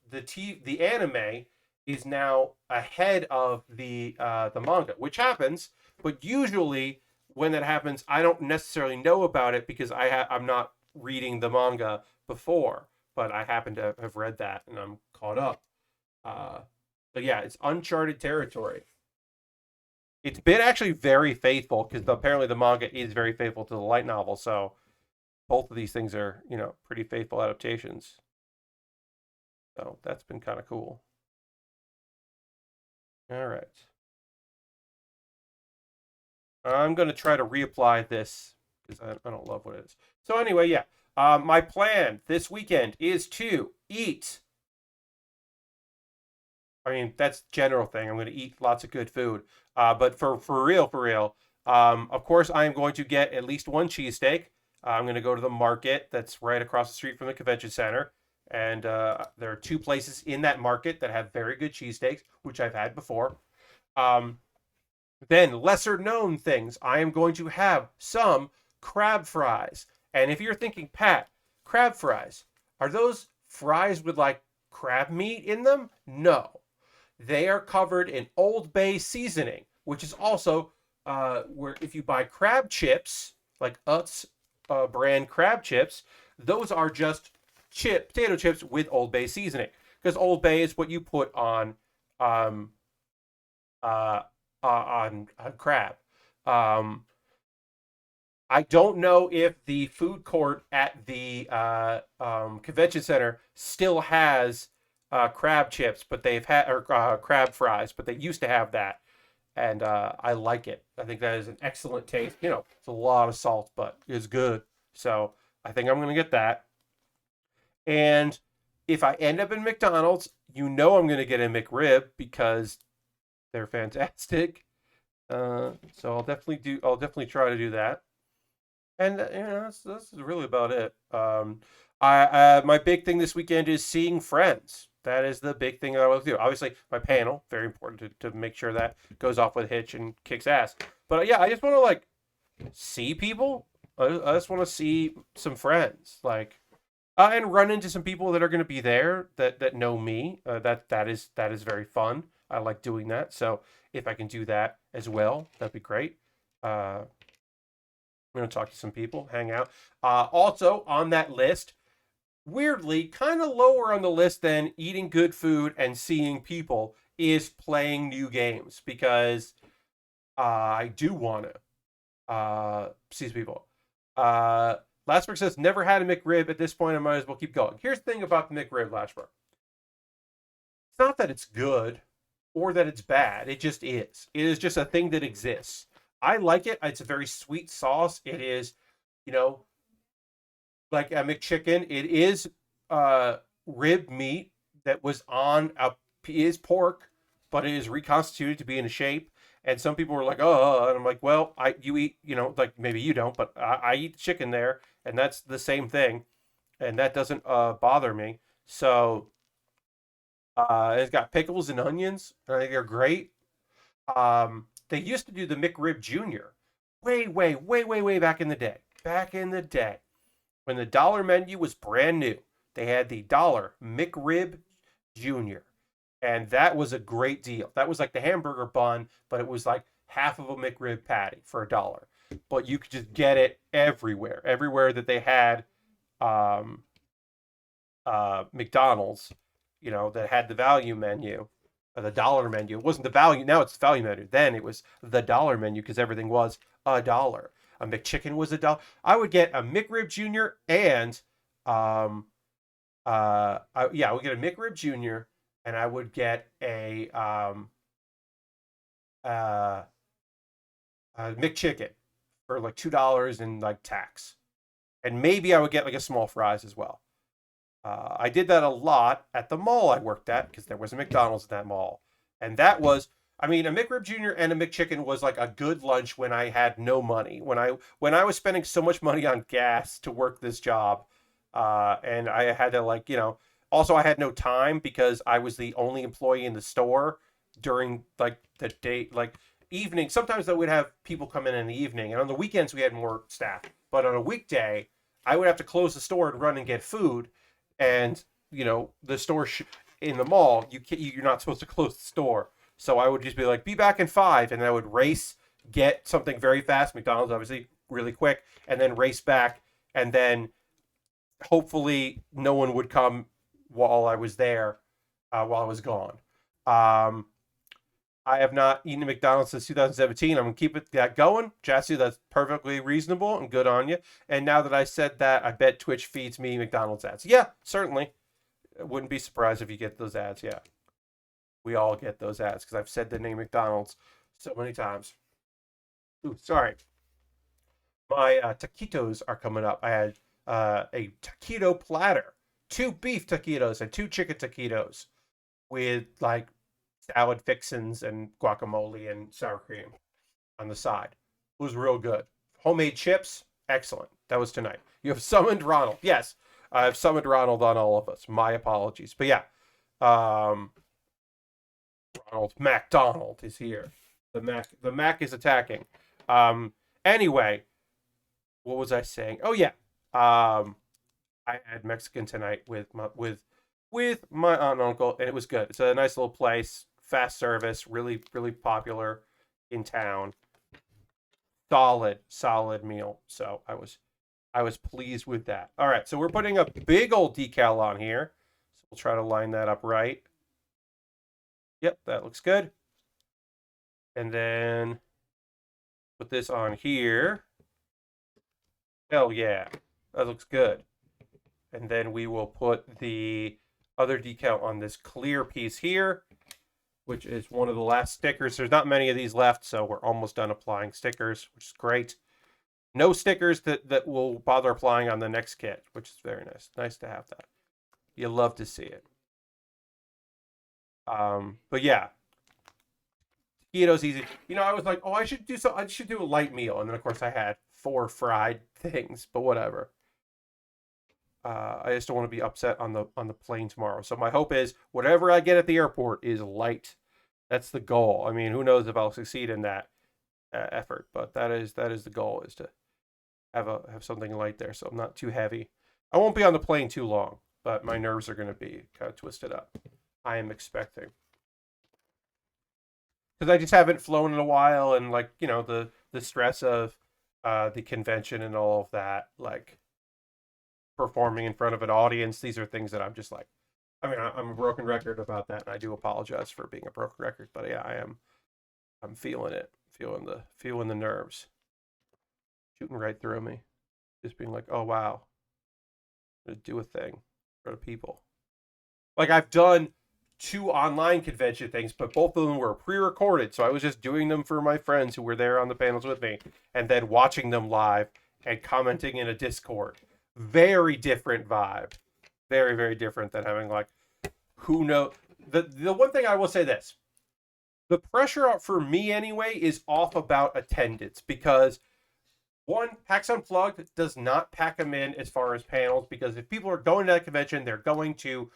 the anime is now ahead of the manga, which happens. But usually, when that happens, I don't necessarily know about it because I'm not reading the manga before, but I happen to have read that and I'm caught up. But yeah, it's uncharted territory. It's been actually very faithful because apparently the manga is very faithful to the light novel. So both of these things are, pretty faithful adaptations. So that's been kind of cool. All right. I'm going to try to reapply this because I don't love what it is. So anyway, yeah. My plan this weekend is to eat. I mean, that's general thing. I'm going to eat lots of good food. But for real, of course, I am going to get at least one cheesesteak. I'm going to go to the market that's right across the street from the convention center. And there are two places in that market that have very good cheesesteaks, which I've had before. Then lesser known things. I am going to have some crab fries. And if you're thinking, Pat, crab fries, are those fries with like crab meat in them? No. They are covered in Old Bay seasoning, which is also where if you buy crab chips, like Utz brand crab chips, those are just potato chips with Old Bay seasoning. Because Old Bay is what you put on crab. I don't know if the food court at the convention center still has crab chips, but they've had or crab fries, but they used to have that, and I like it. I think that is an excellent taste. It's a lot of salt, but it's good. So I think I'm gonna get that. And if I end up in McDonald's, I'm gonna get a McRib because they're fantastic. So I'll definitely try to do that. And that's really about it. My big thing this weekend is seeing friends. That is the big thing that I will do. Obviously, my panel, very important to make sure that goes off with hitch and kicks ass. But yeah, I just want to like see people. I just want to see some friends, and run into some people that are going to be there that know me. That is very fun. I like doing that. So if I can do that as well, that'd be great. I'm going to talk to some people, hang out. Also on that list, weirdly, kind of lower on the list than eating good food and seeing people, is playing new games because I do want to see people. Lashberg says, never had a McRib. At this point, I might as well keep going. Here's the thing about the McRib, Lashberg. It's not that it's good or that it's bad. It just is. It is just a thing that exists. I like it. It's a very sweet sauce. It is, like a McChicken. It is rib meat that was on is pork, but it is reconstituted to be in a shape. And some people were like, oh, and I'm like, well, you eat, like maybe you don't, but I eat chicken there, and that's the same thing, and that doesn't bother me. So it's got pickles and onions. I think they're great. They used to do the McRib Junior way back in the day. Back in the day, when the dollar menu was brand new, they had the dollar McRib Junior. And that was a great deal. That was like the hamburger bun, but it was like half of a McRib patty for $1. But you could just get it everywhere. Everywhere that they had McDonald's, that had the value menu, or the dollar menu. It wasn't the value. Now it's the value menu. Then it was the dollar menu because everything was $1. A McChicken was $1. I would get a McRib Junior and I would get a McRib Junior. And I would get a McChicken for like $2 and like tax, and maybe I would get like a small fries as well. I did that a lot at the mall I worked at because there was a McDonald's in that mall, and that was, I mean, a McRib Junior and a McChicken was like a good lunch when I had no money, when I was spending so much money on gas to work this job, and I had to Also, I had no time because I was the only employee in the store during like the day, like evening. Sometimes I would have people come in the evening, and on the weekends we had more staff. But on a weekday, I would have to close the store and run and get food. And the store in the mall, you're not supposed to close the store. So I would just be like, be back in 5, and I would race get something very fast, McDonald's obviously really quick, and then race back, and then hopefully no one would come while I was there, while I was gone. I have not eaten at McDonald's since 2017. I'm going to keep that going. Jesse, that's perfectly reasonable and good on you. And now that I said that, I bet Twitch feeds me McDonald's ads. Yeah, certainly. I wouldn't be surprised if you get those ads. Yeah. We all get those ads because I've said the name McDonald's so many times. Ooh, sorry. My taquitos are coming up. I had a taquito platter, 2 beef taquitos and 2 chicken taquitos with like salad fixins and guacamole and sour cream on the side. It was real good. Homemade chips, excellent. That was tonight. You have summoned Ronald. Yes, I've summoned Ronald on all of us. My apologies. But yeah, Ronald McDonald is here. The Mac is attacking. Anyway, what was I saying? Oh yeah. I had Mexican tonight with my aunt and uncle, and it was good. It's a nice little place, fast service, really, really popular in town. Solid meal. So I was pleased with that. All right, so we're putting a big old decal on here. So we'll try to line that up right. Yep, that looks good. And then put this on here. Hell yeah, that looks good. And then we will put the other decal on this clear piece here, which is one of the last stickers. There's not many of these left, so we're almost done applying stickers, which is great. No stickers that will bother applying on the next kit, which is very nice. Nice to have that. You love to see it. But yeah, taquitos easy. You know, I was like, oh, I should do a light meal, and then of course I had 4 fried things, but whatever. I just don't want to be upset on the plane tomorrow. So my hope is whatever I get at the airport is light. That's the goal. I mean, who knows if I'll succeed in that effort, but that is the goal, is to have something light there, so I'm not too heavy. I won't be on the plane too long, but my nerves are going to be kind of twisted up. I am expecting, because I just haven't flown in a while, and like, you know, the stress of the convention and all of that, like performing in front of an audience. These are things that I'm just like, I mean, I'm a broken record about that, and I do apologize for being a broken record, but yeah, I'm feeling it, feeling the nerves shooting right through me, just being like, oh wow, I'm gonna do a thing for the people. Like, I've done 2 online convention things, but both of them were pre-recorded, so I was just doing them for my friends who were there on the panels with me, and then watching them live and commenting in a Discord. Very different vibe. Very, very different than having, like, who knows. The one thing I will say this. The pressure out for me anyway is off about attendance, because one, PAX Unplugged does not pack them in as far as panels, because if people are going to that convention, they're going to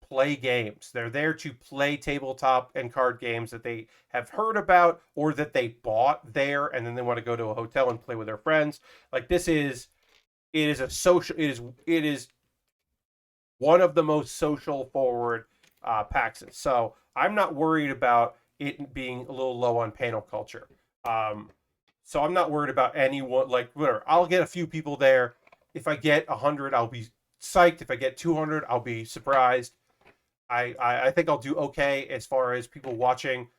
play games. They're there to play tabletop and card games that they have heard about or that they bought there, and then they want to go to a hotel and play with their friends. Like, it is one of the most social forward PAXs. So I'm not worried about it being a little low on panel culture. So I'm not worried about anyone, like, whatever. I'll get a few people there. If I get 100, I'll be psyched. If I get 200, I'll be surprised. I think I'll do okay as far as people watching,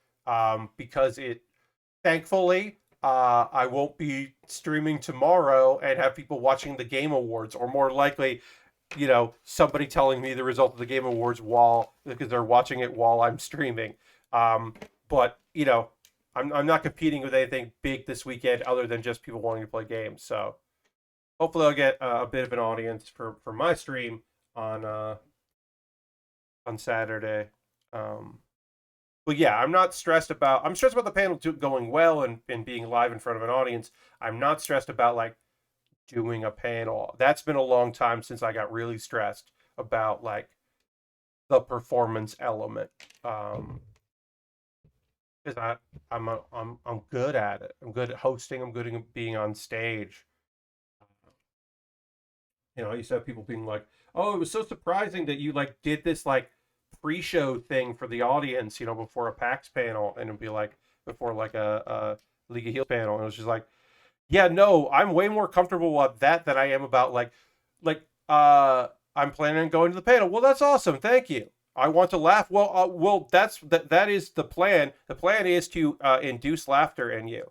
because thankfully, I won't be streaming tomorrow and have people watching the Game Awards, or more likely, you know, somebody telling me the result of the Game Awards because they're watching it while I'm streaming. But, you know, I'm not competing with anything big this weekend other than just people wanting to play games. So hopefully I'll get a bit of an audience for my stream on Saturday. But yeah, I'm stressed about the panel going well and being live in front of an audience. I'm not stressed about, like, doing a panel. That's been a long time since I got really stressed about, like, the performance element. Because I'm good at it. I'm good at hosting. I'm good at being on stage. You know, I used to have people being like, "Oh, it was so surprising that you, like, did this, like, pre-show thing for the audience, you know, before a PAX panel," and it'd be like before, like, a League of Heels panel, and it was just like, yeah, no, I'm way more comfortable with that than I am about like I'm planning on going to the panel. Well, that's awesome, thank you. I want to laugh. Well, that is the plan. The plan is to induce laughter in you.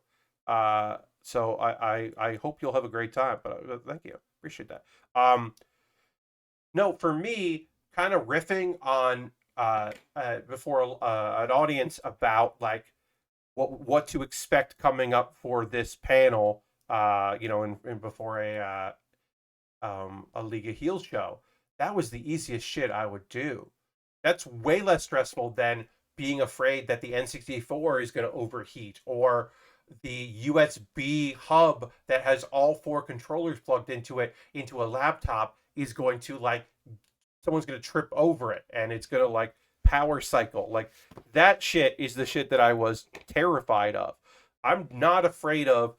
So I hope you'll have a great time. But thank you, appreciate that. No, for me, kind of riffing on before an audience about like what to expect coming up for this panel. And before a League of Heels show, that was the easiest shit I would do. That's way less stressful than being afraid that the N64 is going to overheat, or the USB hub that has all 4 controllers plugged into it into a laptop is going to like someone's going to trip over it and it's going to like power cycle. Like that shit is the shit that I was terrified of. I'm not afraid of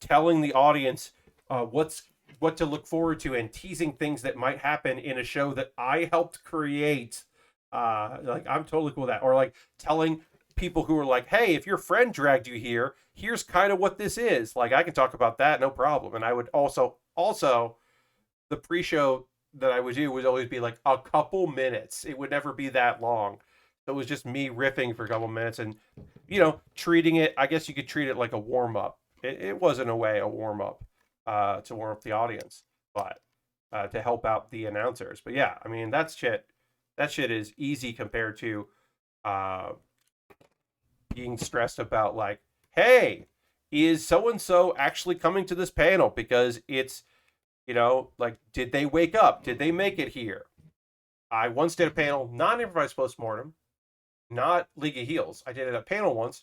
telling the audience what to look forward to and teasing things that might happen in a show that I helped create. Like I'm totally cool with that. Or like telling people who are like, hey, if your friend dragged you here, here's kind of what this is. Like I can talk about that, no problem. And I would also the pre-show that I would do would always be like a couple minutes. It would never be that long. So it was just me riffing for a couple minutes and, treating it, I guess you could treat it like a warm-up. It was in a way a warm-up to warm up the audience, but to help out the announcers. But yeah, I mean, that shit is easy compared to being stressed about like, hey, is so-and-so actually coming to this panel? Because it's, like, did they wake up? Did they make it here? I once did a panel, not improvised postmortem, not League of Heels. I did a panel once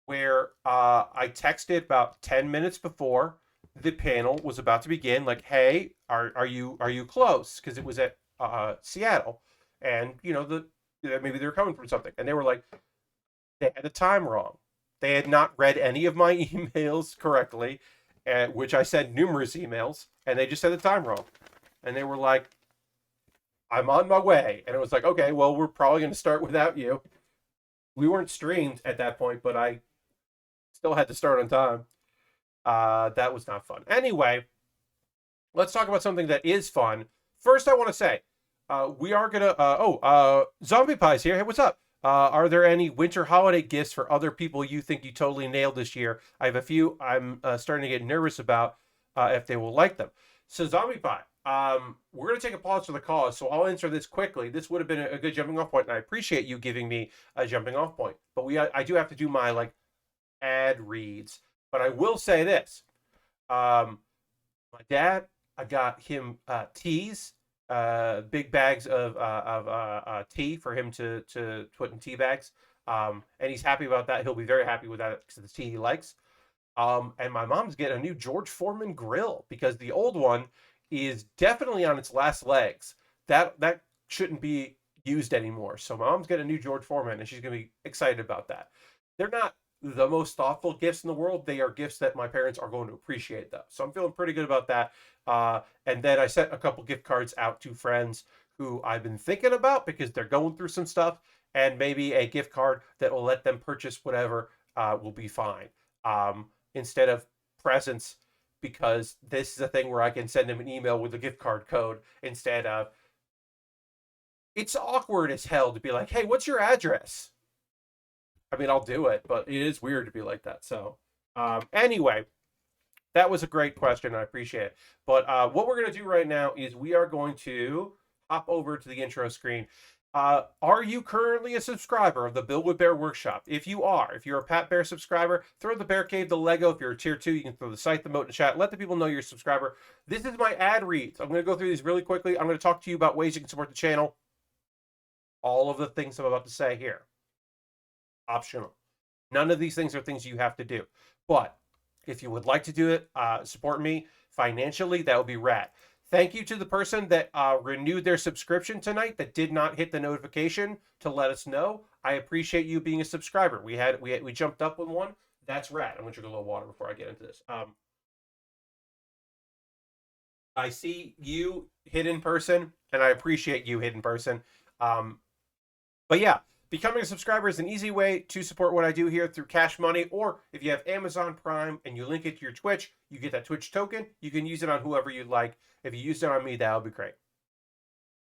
where I texted about 10 minutes before the panel was about to begin, like, hey, are you close? Because it was at Seattle, and maybe they were coming from something, and they were like, they had the time wrong. They had not read any of my emails correctly, which I sent numerous emails, and they just had the time wrong. And they were like, I'm on my way. And it was like, okay, well, we're probably going to start without you. We weren't streamed at that point, but I still had to start on time. That was not fun. Anyway, let's talk about something that is fun. First, I want to say, we are going to... Zombie Pie's here. Hey, what's up? Are there any winter holiday gifts for other people you think you totally nailed this year? I have a few I'm starting to get nervous about if they will like them. So Zombie Pie, we're going to take a pause for the cause, so I'll answer this quickly. This would have been a good jumping off point, and I appreciate you giving me a jumping off point. But I do have to do my ad reads. But I will say this. My dad, I got him teas. Big bags of tea for him to put in tea bags. And he's happy about that. He'll be very happy with that because of the tea he likes. And my mom's getting a new George Foreman grill because the old one is definitely on its last legs. That shouldn't be used anymore. So my mom's getting a new George Foreman and she's going to be excited about that. They're not the most thoughtful gifts in the world. They are gifts that my parents are going to appreciate, though. So I'm feeling pretty good about that. And then I sent a couple gift cards out to friends who I've been thinking about because they're going through some stuff, and maybe a gift card that will let them purchase whatever will be fine. Instead of presents, because this is a thing where I can send them an email with a gift card code instead of... It's awkward as hell to be like, hey, what's your address? I mean, I'll do it, but it is weird to be like that. So anyway, that was a great question. I appreciate it. But what we're going to do right now is we are going to hop over to the intro screen. Are you currently a subscriber of the Build With Baer Workshop? If you are, if you're a Pat Bear subscriber, throw the Bear Cave, the Lego. If you're a tier 2, you can throw the site, the moat in the chat. Let the people know you're a subscriber. This is my ad reads. I'm going to go through these really quickly. I'm going to talk to you about ways you can support the channel. All of the things I'm about to say here. Optional. None of these things are things you have to do. But if you would like to do it, support me financially, that would be rad. Thank you to the person that renewed their subscription tonight that did not hit the notification to let us know. I appreciate you being a subscriber. We jumped up with one. That's rad. I'm gonna drink a little water before I get into this. I see you, hidden person, and I appreciate you, hidden person. But yeah, Becoming a subscriber is an easy way to support what I do here through Cash Money, or if you have Amazon Prime and you link it to your Twitch, you get that Twitch token. You can use it on whoever you'd like. If you use it on me, that would be great.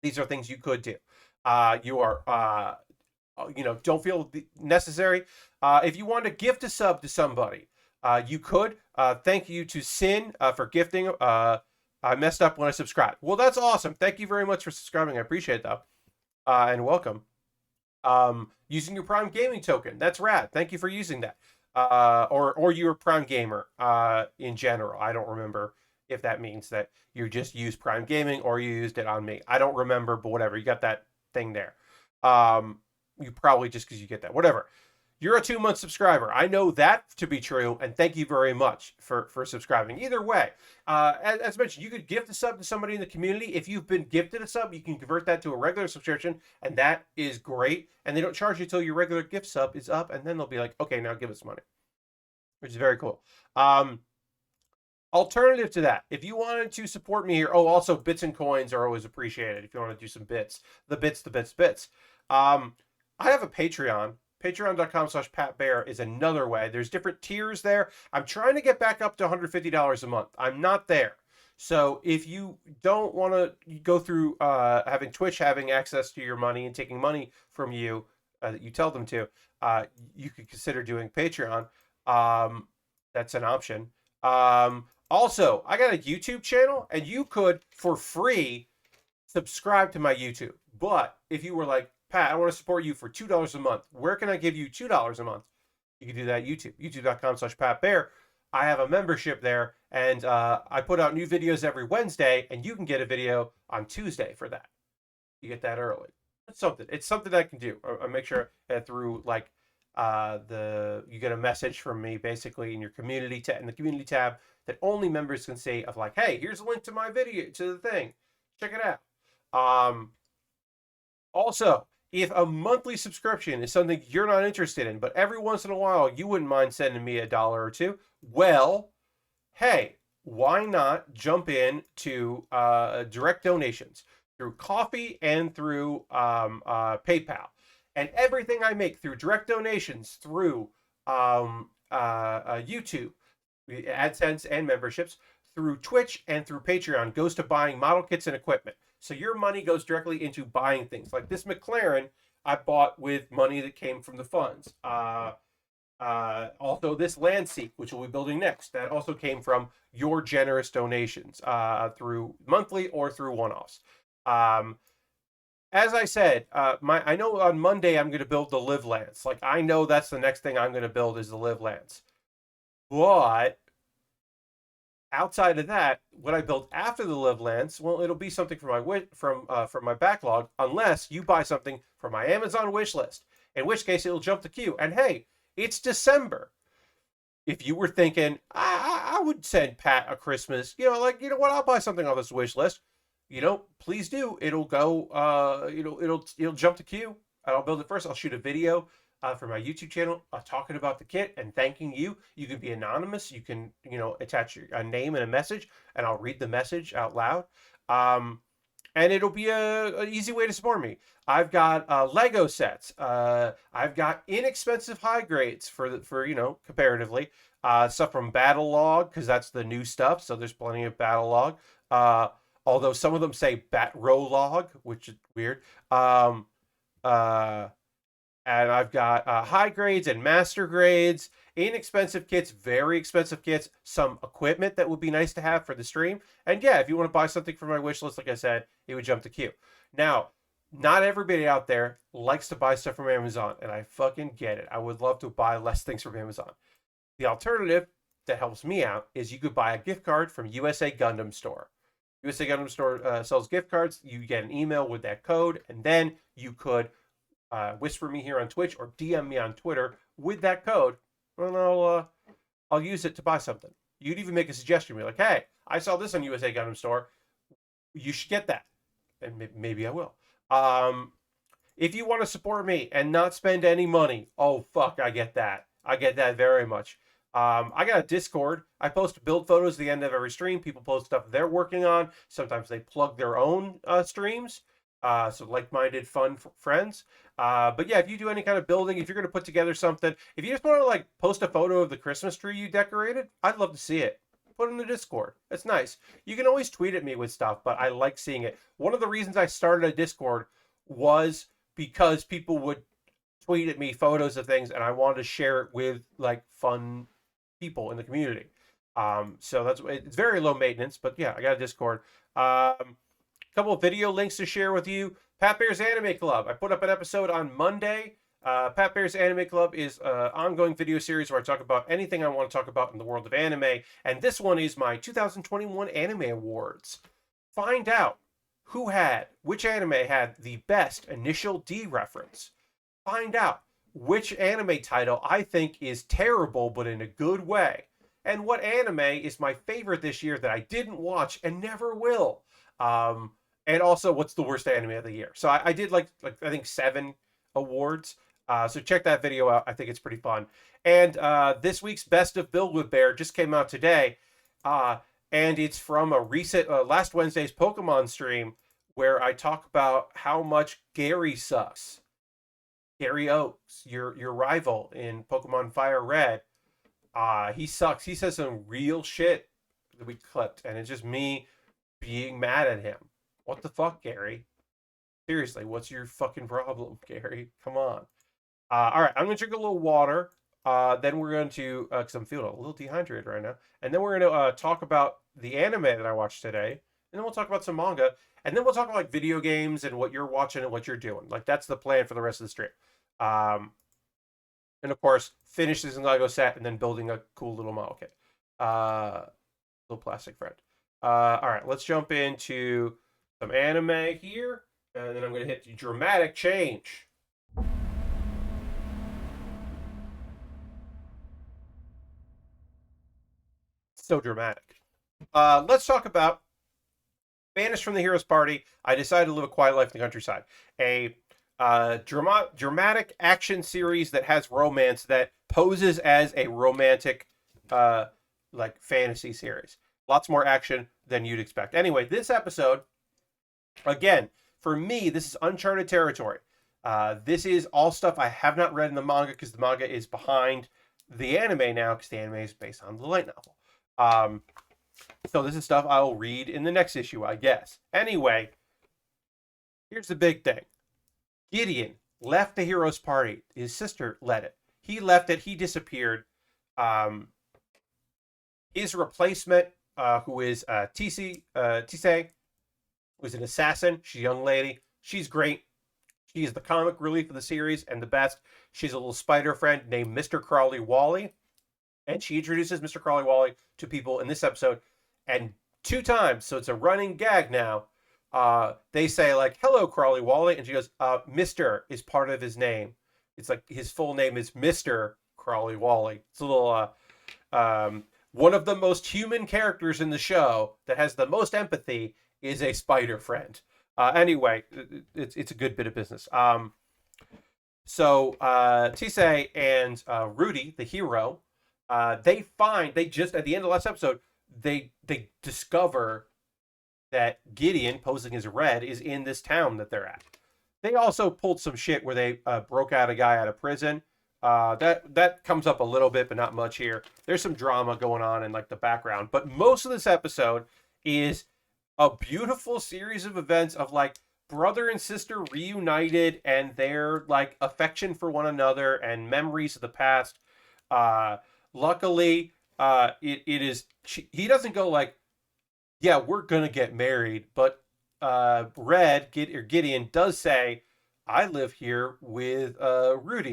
These are things you could do. Don't feel necessary. If you want to gift a sub to somebody, you could. Thank you to Sin for gifting. I messed up when I subscribed. Well, that's awesome. Thank you very much for subscribing. I appreciate that. And welcome. Using your Prime Gaming token. That's rad. Thank you for using that. Or you're a Prime Gamer in general. I don't remember if that means that you just use Prime Gaming or you used it on me. I don't remember, but whatever. You got that thing there. You probably just because you get that. Whatever. You're a 2-month subscriber. I know that to be true, and thank you very much for subscribing. Either way, as mentioned, you could gift a sub to somebody in the community. If you've been gifted a sub, you can convert that to a regular subscription, and that is great. And they don't charge you until your regular gift sub is up, and then they'll be like, okay, now give us money, which is very cool. Alternative to that, if you wanted to support me here, also bits and coins are always appreciated. If you want to do some bits, the bits. I have a Patreon. Patreon.com/PatBear is another way. There's different tiers there. I'm trying to get back up to $150 a month. I'm not there. So if you don't want to go through having Twitch having access to your money and taking money from you that you tell them to, you could consider doing Patreon. That's an option. Also, I got a YouTube channel, and you could, for free, subscribe to my YouTube. But if you were like, Pat, I want to support you for $2 a month. Where can I give you $2 a month? You can do that at YouTube. YouTube.com/PatBear. I have a membership there, and I put out new videos every Wednesday, and you can get a video on Tuesday for that. You get that early. It's something I can do. I make sure that through like you get a message from me basically in your community in the community tab that only members can see of like, hey, here's a link to my video to the thing. Check it out. Also, if a monthly subscription is something you're not interested in, but every once in a while you wouldn't mind sending me $1 or $2, well, hey, why not jump in to direct donations through Coffee and through PayPal? And everything I make through direct donations through YouTube, AdSense and memberships, through Twitch and through Patreon goes to buying model kits and equipment. So your money goes directly into buying things. Like this McLaren I bought with money that came from the funds. Also this land seat, which we'll be building next, that also came from your generous donations through monthly or through one-offs. As I said, I know on Monday I'm going to build the Live Lance. Like I know that's the next thing I'm going to build is the Live Lance. But outside of that, what I build after the Live Lance, well, it'll be something from my backlog, unless you buy something from my Amazon wish list, in which case it'll jump the queue. And hey, it's December. If you were thinking, I would send Pat a Christmas, what, I'll buy something on this wish list. Please do. It'll go. It'll jump the queue. I'll build it first. I'll shoot a video for my YouTube channel talking about the kit and thanking you. You can be anonymous. You can, attach a name and a message, and I'll read the message out loud. And it'll be an easy way to support me. I've got Lego sets. I've got inexpensive high grades for comparatively. Stuff from Battle Log, because that's the new stuff. So there's plenty of Battle Log. Although some of them say Bat Row Log, which is weird. And I've got high grades and master grades, inexpensive kits, very expensive kits, some equipment that would be nice to have for the stream. And yeah, if you want to buy something from my wish list, like I said, it would jump the queue. Now, not everybody out there likes to buy stuff from Amazon, and I fucking get it. I would love to buy less things from Amazon. The alternative that helps me out is you could buy a gift card from USA Gundam Store. USA Gundam Store sells gift cards. You get an email with that code, and then you could whisper me here on Twitch or DM me on Twitter with that code, and I'll use it to buy something. You'd even make a suggestion, be like, "Hey, I saw this on USA Gundam Store. You should get that," and maybe I will. If you want to support me and not spend any money, oh fuck, I get that. I get that very much. I got a Discord. I post build photos at the end of every stream. People post stuff they're working on. Sometimes they plug their own streams. So like-minded, fun friends. But yeah, if you do any kind of building, if you're going to put together something, if you just want to like post a photo of the Christmas tree you decorated, I'd love to see it. Put it in the Discord. It's nice. You can always tweet at me with stuff, but I like seeing it. One of the reasons I started a Discord was because people would tweet at me photos of things, and I wanted to share it with like fun people in the community. So it's very low maintenance, but yeah, I got a Discord. Couple of video links to share with you. Pat Bear's Anime Club. I put up an episode on Monday. Pat Bear's Anime Club is an ongoing video series where I talk about anything I want to talk about in the world of anime. And this one is my 2021 Anime Awards. Find out which anime had the best initial D reference. Find out which anime title I think is terrible but in a good way. And what anime is my favorite this year that I didn't watch and never will. And also, what's the worst anime of the year? So I did like I think 7 awards. So check that video out. I think it's pretty fun. And this week's Best of Build with Baer just came out today. And it's from a recent last Wednesday's Pokemon stream where I talk about how much Gary sucks. Gary Oaks, your rival in Pokemon Fire Red. He sucks. He says some real shit that we clipped, and it's just me being mad at him. What the fuck, Gary? Seriously, what's your fucking problem, Gary? Come on. All right, I'm going to drink a little water. Then we're going to, because I'm feeling a little dehydrated right now. And then we're going to talk about the anime that I watched today. And then we'll talk about some manga. And then we'll talk about like video games and what you're watching and what you're doing. Like that's the plan for the rest of the stream. And of course, finish this LEGO set and then building a cool little model kit. Little plastic friend. All right, let's jump into some anime here, and then I'm going to hit the dramatic change. So dramatic. Let's talk about Banished from the Hero's Party. I decided to live a quiet life in the countryside. A dramatic action series that has romance that poses as a romantic like fantasy series. Lots more action than you'd expect. Anyway, this episode, again, for me, this is uncharted territory. This is all stuff I have not read in the manga because the manga is behind the anime now because the anime is based on the light novel. So this is stuff I'll read in the next issue, I guess. Anyway, here's the big thing. Gideon left the hero's party. His sister led it. He left it. He disappeared. His replacement, who is Tisei, who's an assassin. She's a young lady. She's great. She is the comic relief of the series and the best. She's a little spider friend named Mr. Crawley Wally. And she introduces Mr. Crawley Wally to people in this episode. And 2 times, so it's a running gag now, they say like, hello, Crawley Wally. And she goes, Mr. is part of his name. It's like his full name is Mr. Crawley Wally. It's a little, one of the most human characters in the show that has the most empathy is a spider friend. Anyway, it's a good bit of business. So Tisei and Rudy, the hero, they just at the end of the last episode, they discover that Gideon, posing as Red, is in this town that they're at. They also pulled some shit where they broke out a guy out of prison. That comes up a little bit, but not much here. There's some drama going on in like the background, but most of this episode is a beautiful series of events of like brother and sister reunited and their like affection for one another and memories of the past. Luckily, he doesn't go like, yeah, we're gonna get married, but Gideon does say, I live here with Rudy.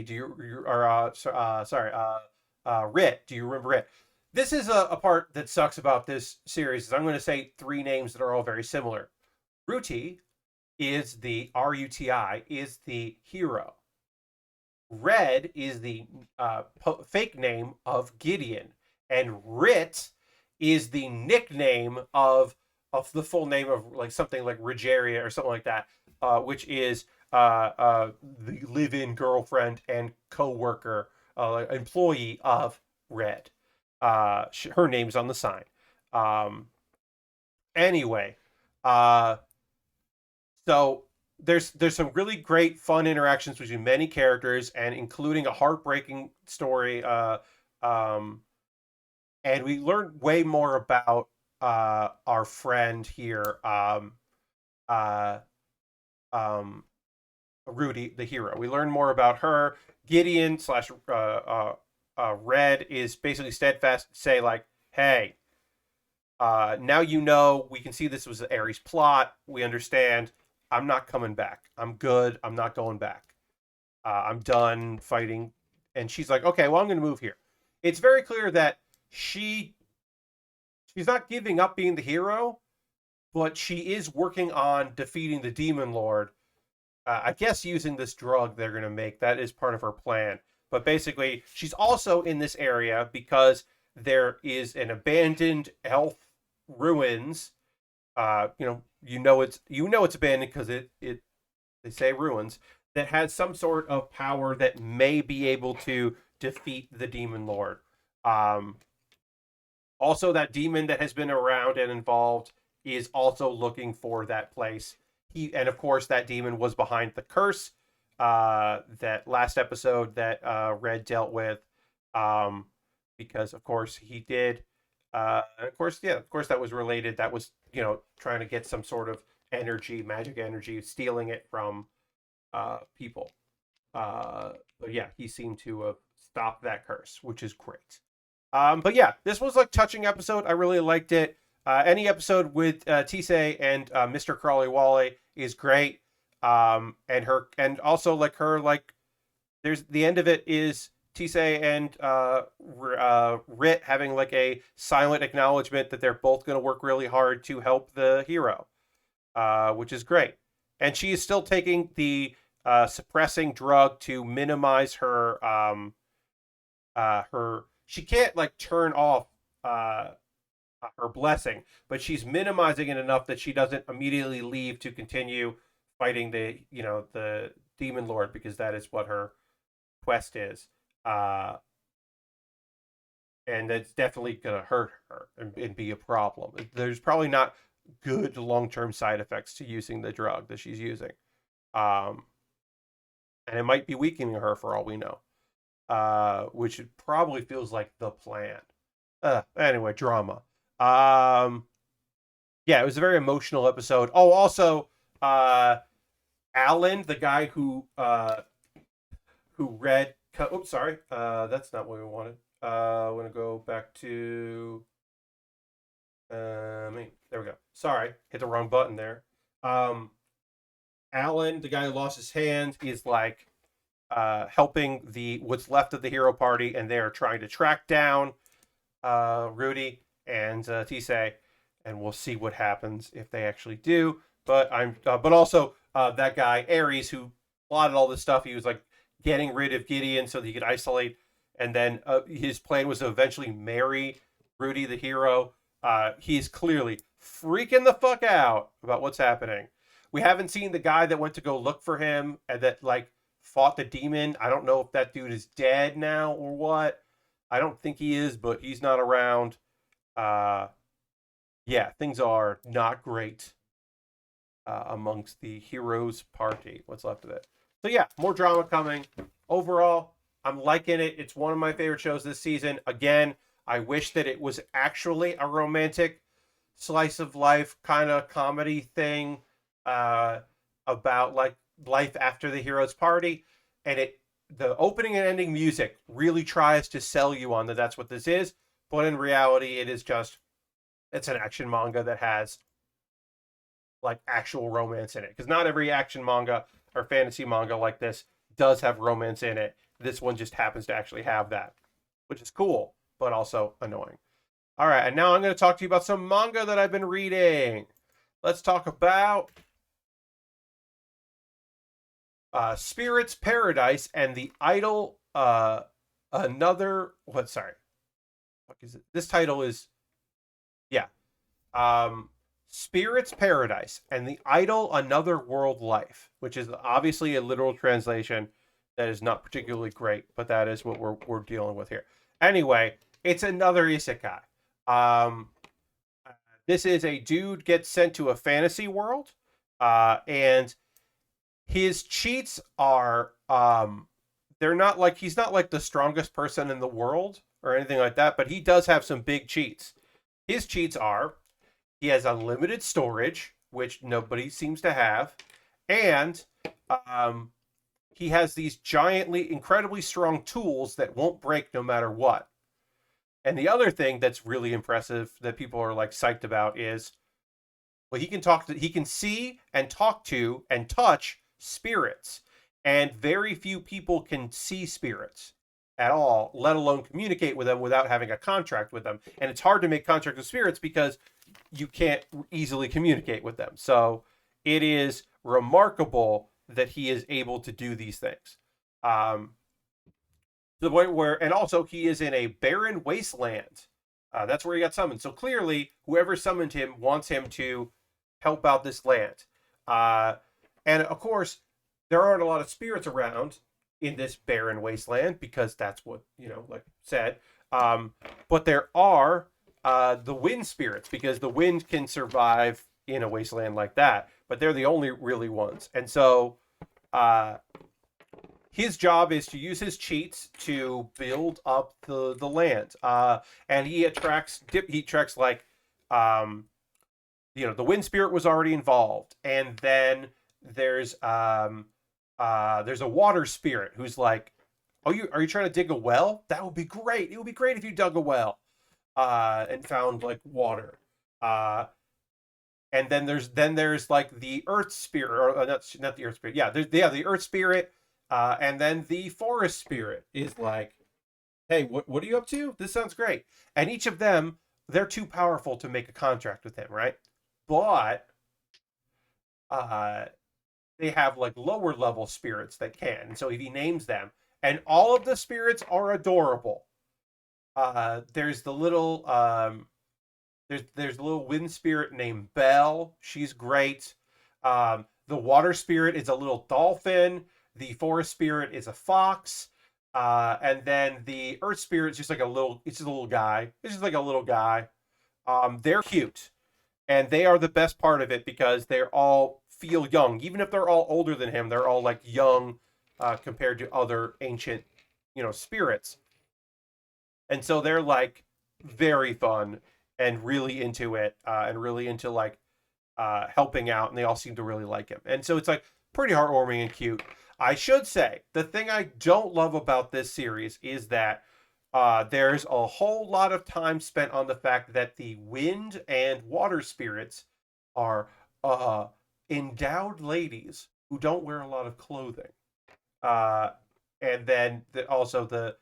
Rit? Do you remember Rit? This is a part that sucks about this series. Is I'm going to say 3 names that are all very similar. Ruti is the Ruti is the hero. Red is the fake name of Gideon, and Rit is the nickname of the full name of like something like Rogeria or something like that, which is the live-in girlfriend and co-worker, employee of Red. Her name's on the sign. Anyway, so there's some really great fun interactions between many characters, and including a heartbreaking story. And we learned way more about our friend here, uh, um, Rudy, the hero. We learn more about her. Gideon slash Red is basically steadfast to say like, hey, now you know, we can see this was Ares' plot. We understand. I'm not coming back. I'm good. I'm not going back. I'm done fighting. And she's like, okay, well, I'm going to move here. It's very clear that she's not giving up being the hero, but she is working on defeating the Demon Lord. I guess using this drug they're going to make. That is part of her plan. But basically, she's also in this area because there is an abandoned elf ruins. It's abandoned because it they say ruins that has some sort of power that may be able to defeat the Demon Lord. Also, that demon that has been around and involved is also looking for that place. And of course, that demon was behind the curse that last episode that Red dealt with, because of course he did. And of course that was related. That was trying to get some sort of energy, magic energy, stealing it from people. But yeah, he seemed to have stopped that curse, which is great. But yeah, this was like touching episode. I really liked it. Any episode with Tisei and Mr. Crawley Wally is great. And also like her, like there's the end of it is Tisei and Rit having like a silent acknowledgement that they're both going to work really hard to help the hero, which is great. And she is still taking the suppressing drug to minimize her she can't like turn off her blessing, but she's minimizing it enough that she doesn't immediately leave to continue fighting the Demon Lord, because that is what her quest is. And that's definitely gonna hurt her and be a problem. There's probably not good long-term side effects to using the drug that she's using. And it might be weakening her for all we know. Which probably feels like the plan. Anyway, drama. Yeah, it was a very emotional episode. Oh, also, Alan, the guy who read. Oops, sorry. That's not what we wanted. I want to go back to. There we go. Sorry, hit the wrong button there. Alan, the guy who lost his hand, is like helping what's left of the hero party, and they're trying to track down Rudy and Tisei, and we'll see what happens if they actually do. But also that guy Ares, who plotted all this stuff, he was like getting rid of Gideon so that he could isolate, and then his plan was to eventually marry Rudy the hero. He's clearly freaking the fuck out about what's happening. We haven't seen the guy that went to go look for him and that like fought the demon. I don't know if that dude is dead now or what. I don't think he is, but he's not around. Yeah, things are not great amongst the heroes party. What's left of it. So yeah, more drama coming. Overall, I'm liking it. It's one of my favorite shows this season. Again, I wish that it was actually a romantic slice of life kind of comedy thing about like life after the hero's party, and the opening and ending music really tries to sell you on that that's what this is, but in reality it's an action manga that has like actual romance in it, because not every action manga or fantasy manga like this does have romance in it. This one just happens to actually have that, which is cool but also annoying. All right, and now I'm going to talk to you about some manga that I've been reading. Let's talk about Spirit's Paradise and the Idol. Sorry. What is it? This title is, yeah. Spirit's Paradise and the Idol Another World Life, which is obviously a literal translation that is not particularly great, but that is what we're dealing with here. Anyway, it's another isekai. This is a dude gets sent to a fantasy world, and His cheats are they're not like, he's not like the strongest person in the world or anything like that, but he does have some big cheats. His cheats are he has unlimited storage, which nobody seems to have, and he has these giantly, incredibly strong tools that won't break no matter what. And the other thing that's really impressive that people are like psyched about is, well, he can see and talk to and touch spirits. And very few people can see spirits at all, let alone communicate with them without having a contract with them. And it's hard to make contracts with spirits because you can't easily communicate with them. So it is remarkable that he is able to do these things. The point where, and also he is in a barren wasteland. That's where he got summoned. So clearly, whoever summoned him wants him to help out this land. And of course, there aren't a lot of spirits around in this barren wasteland because that's what, like said. But there are the wind spirits because the wind can survive in a wasteland like that. But they're the only really ones. And so his job is to use his cheats to build up the land. And he attracts like, the wind spirit was already involved. And then there's a water spirit who's like, are you trying to dig a well? That would be great. It would be great if you dug a well and found like water. And then there's like the earth spirit, or not the earth spirit. Yeah, the earth spirit. And then the forest spirit is like, hey, what are you up to? This sounds great. And each of them, they're too powerful to make a contract with him, right? But they have like lower level spirits that can. And so he names them, and all of the spirits are adorable. There's the little there's a little wind spirit named Belle. She's great. The water spirit is a little dolphin. The forest spirit is a fox. And then the earth spirit is just like a little guy. It's just like a little guy. They're cute. And they are the best part of it because they're all feel young. Even if they're all older than him, they're all like young compared to other ancient, spirits. And so they're like very fun and really into it and really into like helping out. And they all seem to really like him. And so it's like pretty heartwarming and cute. I should say, the thing I don't love about this series is that there's a whole lot of time spent on the fact that the wind and water spirits are endowed ladies who don't wear a lot of clothing. And then also the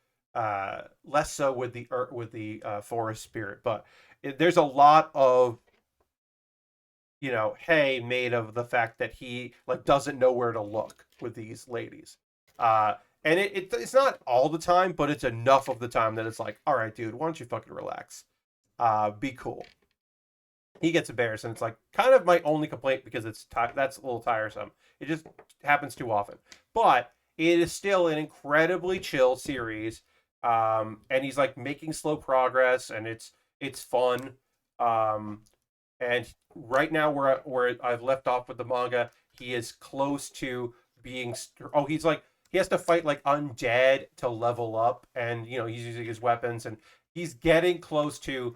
less so with the forest spirit. But there's a lot of hay made of the fact that he like doesn't know where to look with these ladies. And it's not all the time, but it's enough of the time that it's like, all right, dude, why don't you fucking relax? Be cool. He gets embarrassed, and it's like kind of my only complaint because that's a little tiresome. It just happens too often. But it is still an incredibly chill series. And he's like making slow progress, and it's fun. And right now, where I've left off with the manga, he is close to being. He has to fight like undead to level up, and he's using his weapons, and he's getting close to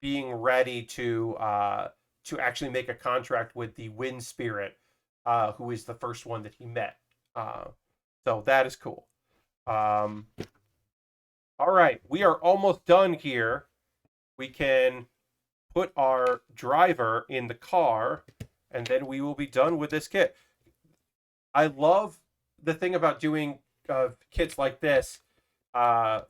being ready to actually make a contract with the wind spirit, who is the first one that he met. So that is cool. All right, we are almost done here. We can put our driver in the car, and then we will be done with this kit. I love the thing about doing kits like this,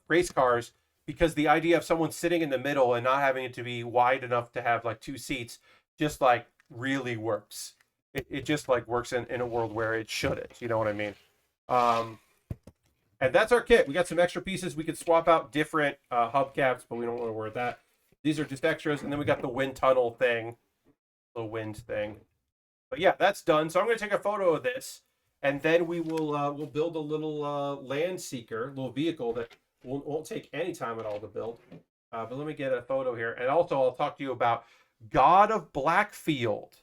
race cars, because the idea of someone sitting in the middle and not having it to be wide enough to have like two seats just like really works. It just like works in a world where it shouldn't. You know what I mean? And that's our kit. We got some extra pieces. We could swap out different hubcaps, but we don't want to worry that. These are just extras. And then we got the wind tunnel thing, the wind thing. But yeah, that's done. So I'm going to take a photo of this, and then we will we'll build a little land seeker, little vehicle that won't take any time at all to build. But let me get a photo here. And also I'll talk to you about God of Blackfield.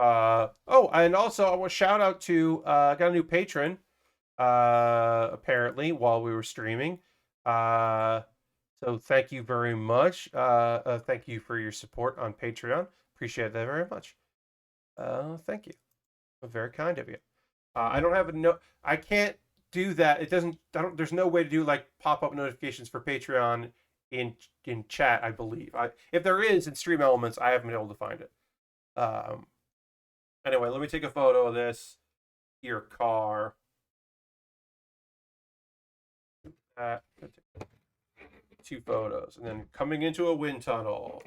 Oh, and also I want to shout out to got a new patron apparently while we were streaming. Uh, so thank you very much. Thank you for your support on Patreon. Appreciate that very much. Thank you. Very kind of you. I don't have a no. I can't do that. It doesn't. I don't. There's no way to do like pop up notifications for Patreon in chat. I believe. If there is in Stream Elements, I haven't been able to find it. Um. Anyway, let me take a photo of this. Your car. Two photos, and then coming into a wind tunnel.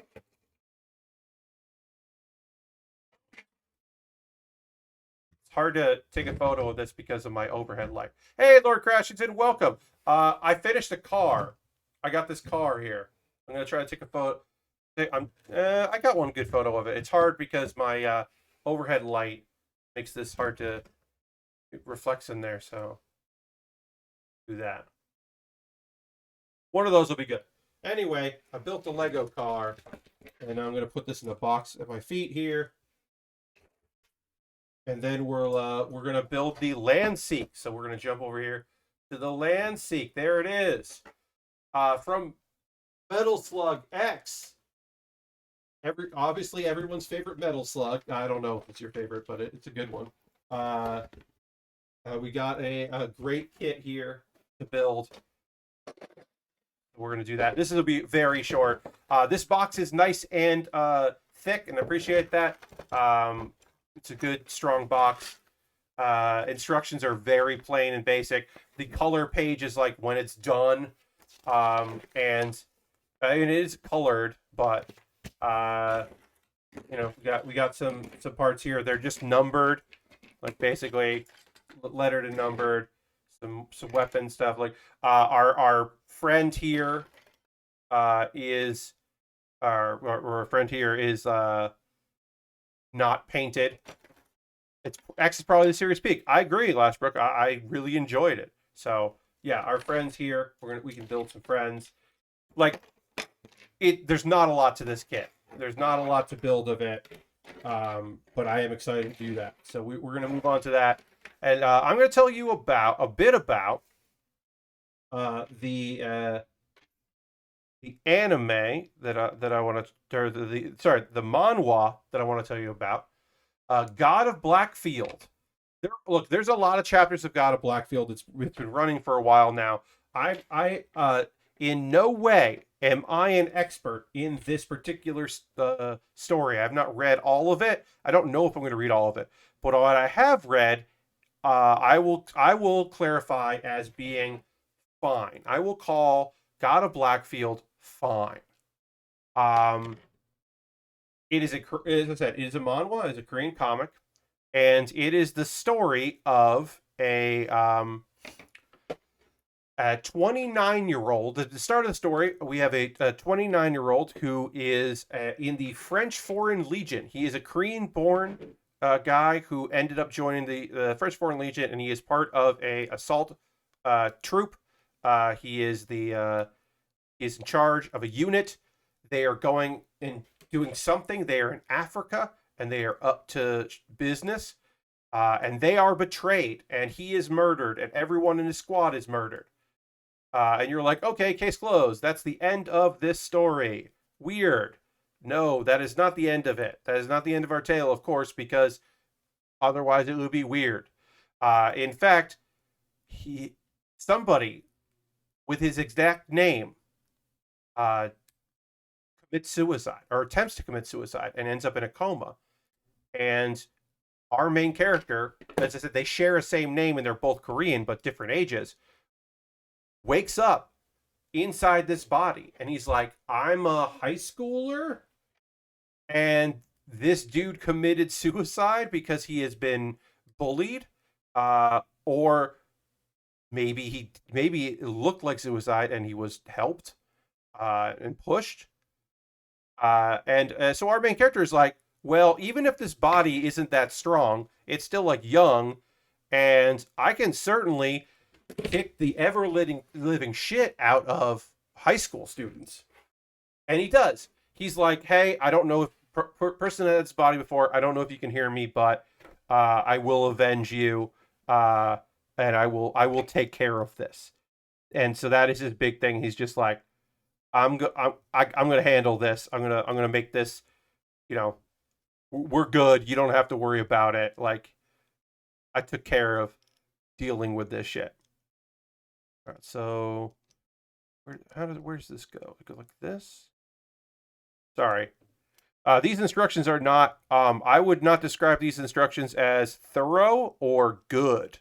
Hard to take a photo of this because of my overhead light. Hey, Lord Crashington, welcome. I finished the car. I got this car here. I'm gonna try to take a photo. I got one good photo of it. It's hard because my overhead light makes this hard to. It reflects in there, so do that. One of those will be good. Anyway, I built a Lego car, and I'm gonna put this in a box at my feet here. And then we're gonna build the Land Seek. So we're gonna jump over here to the Land Seek. There it is. From Metal Slug X. Obviously everyone's favorite Metal Slug. I don't know if it's your favorite, but it's a good one. We got a great kit here to build. We're gonna do that. This will be very short. This box is nice and thick, and I appreciate that. It's a good, strong box. Instructions are very plain and basic. The color page is like when it's done. And it is colored, but you know, we got some parts here. They're just numbered, like basically lettered and numbered. Some weapon stuff. Like our friend here is our friend here is not painted. X is probably the serious peak. I agree, Lashbrook. I really enjoyed it. So yeah, our friends here. We can build some friends. Like there's not a lot to this kit. There's not a lot to build of it. But I am excited to do that. So we're gonna move on to that, and I'm gonna tell you a bit about the anime that I want to, or the manhwa that I want to tell you about. God of Blackfield. Look, there's a lot of chapters of God of Blackfield. It's been running for a while now. I in no way am I an expert in this particular story. I've not read all of it. I don't know if I'm going to read all of it. But what I have read, I will clarify as being fine. I will call God of Blackfield fine. It is as I said, it is a manhwa, it is a Korean comic, and it is the story of a 29-year-old. At the start of the story, we have a 29-year-old who is in the French Foreign Legion. He is a Korean-born guy who ended up joining the French Foreign Legion, and he is part of a assault troop. He is in charge of a unit. They are going and doing something. They are in Africa, and they are up to business. And they are betrayed, and he is murdered, and everyone in his squad is murdered. And you're like, okay, case closed. That's the end of this story. Weird. No, that is not the end of it. That is not the end of our tale, of course, because otherwise it would be weird. In fact, somebody with his exact name commits suicide, or attempts to commit suicide, and ends up in a coma. And our main character, as I said, they share a same name and they're both Korean but different ages, wakes up inside this body, and he's like, I'm a high schooler, and this dude committed suicide because he has been bullied, or maybe it looked like suicide and he was helped and pushed. So our main character is like, well, even if this body isn't that strong, it's still like young, and I can certainly kick the ever living shit out of high school students. And he does. He's like, hey, I don't know if person that had its body before. I don't know if you can hear me, but I will avenge you, and I will take care of this. And so that is his big thing. He's just like, I'm gonna handle this. I'm gonna make this. You know, we're good. You don't have to worry about it. Like, I took care of dealing with this shit. All right, so where's this go? It goes like this. Sorry. These instructions are not, I would not describe these instructions as thorough or good.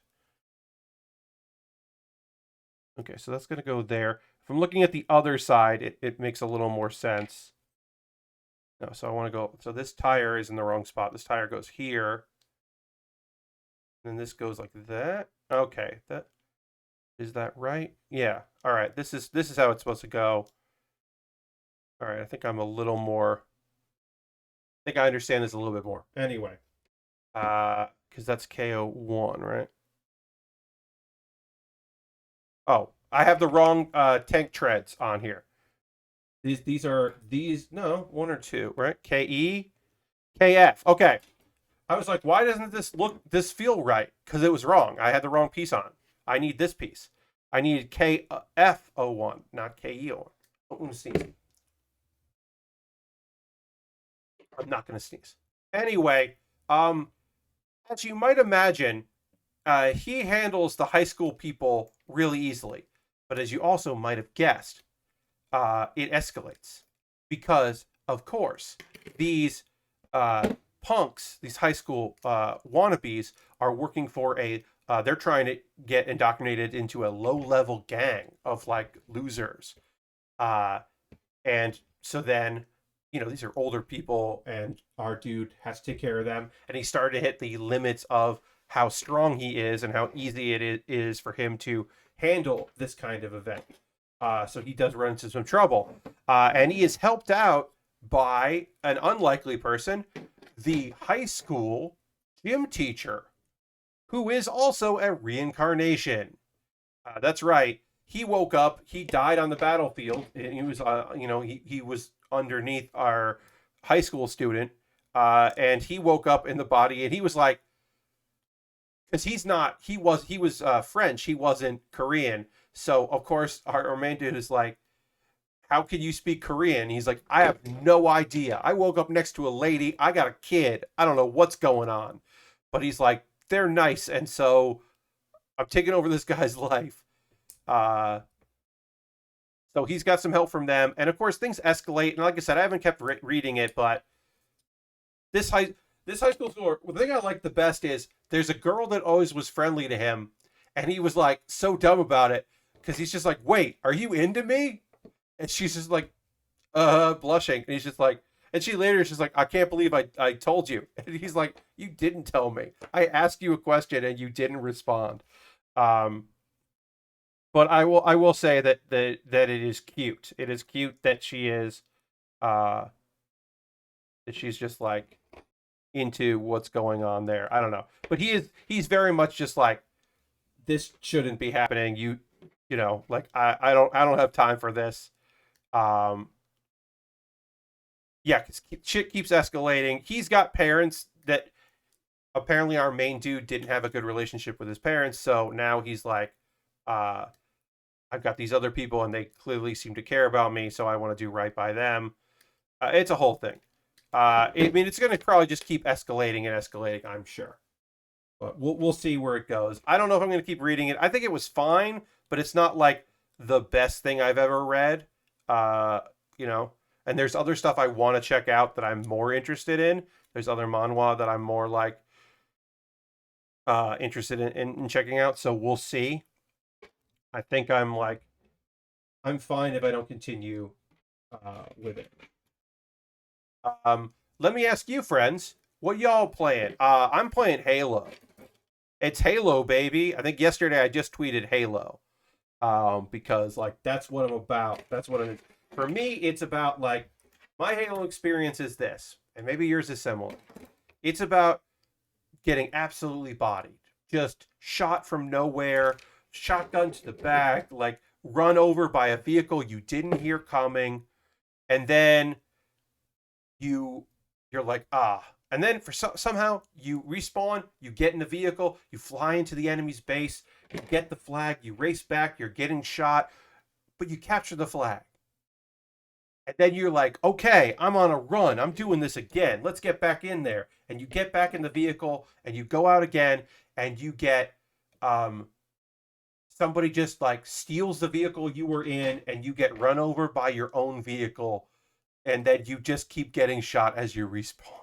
Okay, so that's going to go there. If I'm looking at the other side, it makes a little more sense. No, so I want to go, so this tire is in the wrong spot. This tire goes here. And this goes like that. Okay, is that right? Yeah. All right, this is how it's supposed to go. All right, I think I'm a little more, I think I understand this a little bit more. Anyway, because that's KO1, right? Oh, I have the wrong tank treads on here. These are no, 1 or 2, right? KE, KF. Okay. I was like, why doesn't this feel right? Because it was wrong. I had the wrong piece on. I need this piece. I needed KF01, not KE01. I'm going to sneeze. I'm not going to sneeze. Anyway, as you might imagine, he handles the high school people really easily. But as you also might have guessed, it escalates. Because, of course, these punks, these high school wannabes, are working for they're trying to get indoctrinated into a low-level gang of, like, losers. And so then, these are older people, and our dude has to take care of them. And he started to hit the limits of how strong he is and how easy it is for him to handle this kind of event. So he does run into some trouble. And he is helped out by an unlikely person, the high school gym teacher, who is also a reincarnation. That's right. He woke up, he died on the battlefield, and he was, he was underneath our high school student, and he woke up in the body, and he was like, because he was French, he wasn't Korean, so of course our main dude is like, how can you speak Korean? He's like, I have no idea. I woke up next to a lady, I got a kid, I don't know what's going on. But he's like, they're nice, and so I'm taking over this guy's life. So he's got some help from them, and of course things escalate. And like I said, I haven't kept reading it, but this high school school, the thing I like the best is there's a girl that always was friendly to him, and he was like so dumb about it because he's just like, "Wait, are you into me?" And she's just like, blushing, and he's just like, and she later is just like, "I can't believe I told you," and he's like, "You didn't tell me. I asked you a question and you didn't respond." But I will say that it is cute. It is cute that she is, that she's just like into what's going on there. I don't know, but he's very much just like, this shouldn't be happening. You know, like I don't have time for this. Yeah, because shit keeps escalating. He's got parents that apparently our main dude didn't have a good relationship with his parents, so now he's like, I've got these other people and they clearly seem to care about me, so I want to do right by them. It's a whole thing. I mean, it's going to probably just keep escalating and escalating, I'm sure. But we'll see where it goes. I don't know if I'm going to keep reading it. I think it was fine, but it's not like the best thing I've ever read. And there's other stuff I want to check out that I'm more interested in. There's other manhwa that I'm more like interested in checking out. So we'll see. I think I'm fine if I don't continue with it. Let me ask you, friends, what y'all playing? I'm playing Halo. It's Halo, baby. I think yesterday I just tweeted Halo. Because like that's what I'm about. That's what it is. For me, it's about like my Halo experience is this, and maybe yours is similar. It's about getting absolutely bodied, just shot from nowhere, shotgun to the back, like run over by a vehicle you didn't hear coming, and then you you're like, ah. And then somehow you respawn, you get in the vehicle, you fly into the enemy's base, you get the flag, you race back, you're getting shot, but you capture the flag. And then you're like, okay, I'm on a run. I'm doing this again. Let's get back in there. And you get back in the vehicle and you go out again and you get somebody just like steals the vehicle you were in and you get run over by your own vehicle. And then you just keep getting shot as you respawn.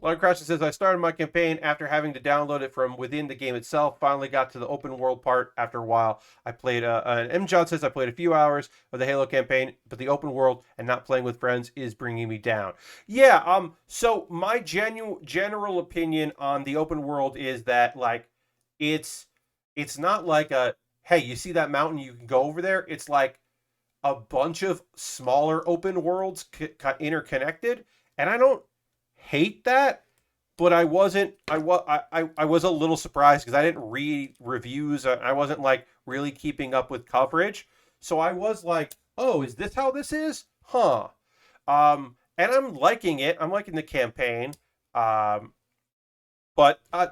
Lord Crouch says, I started my campaign after having to download it from within the game itself. Finally got to the open world part after a while. I played, M. John says, I played a few hours of the Halo campaign, but the open world and not playing with friends is bringing me down. Yeah, so my general opinion on the open world is that, like, it's not like a, hey, you see that mountain, you can go over there. It's like a bunch of smaller open worlds interconnected, and I don't hate that, but I was a little surprised because I didn't read reviews. I wasn't like really keeping up with coverage, so I was like, oh, is this how this is? Huh. And I'm liking it. I'm liking the campaign. But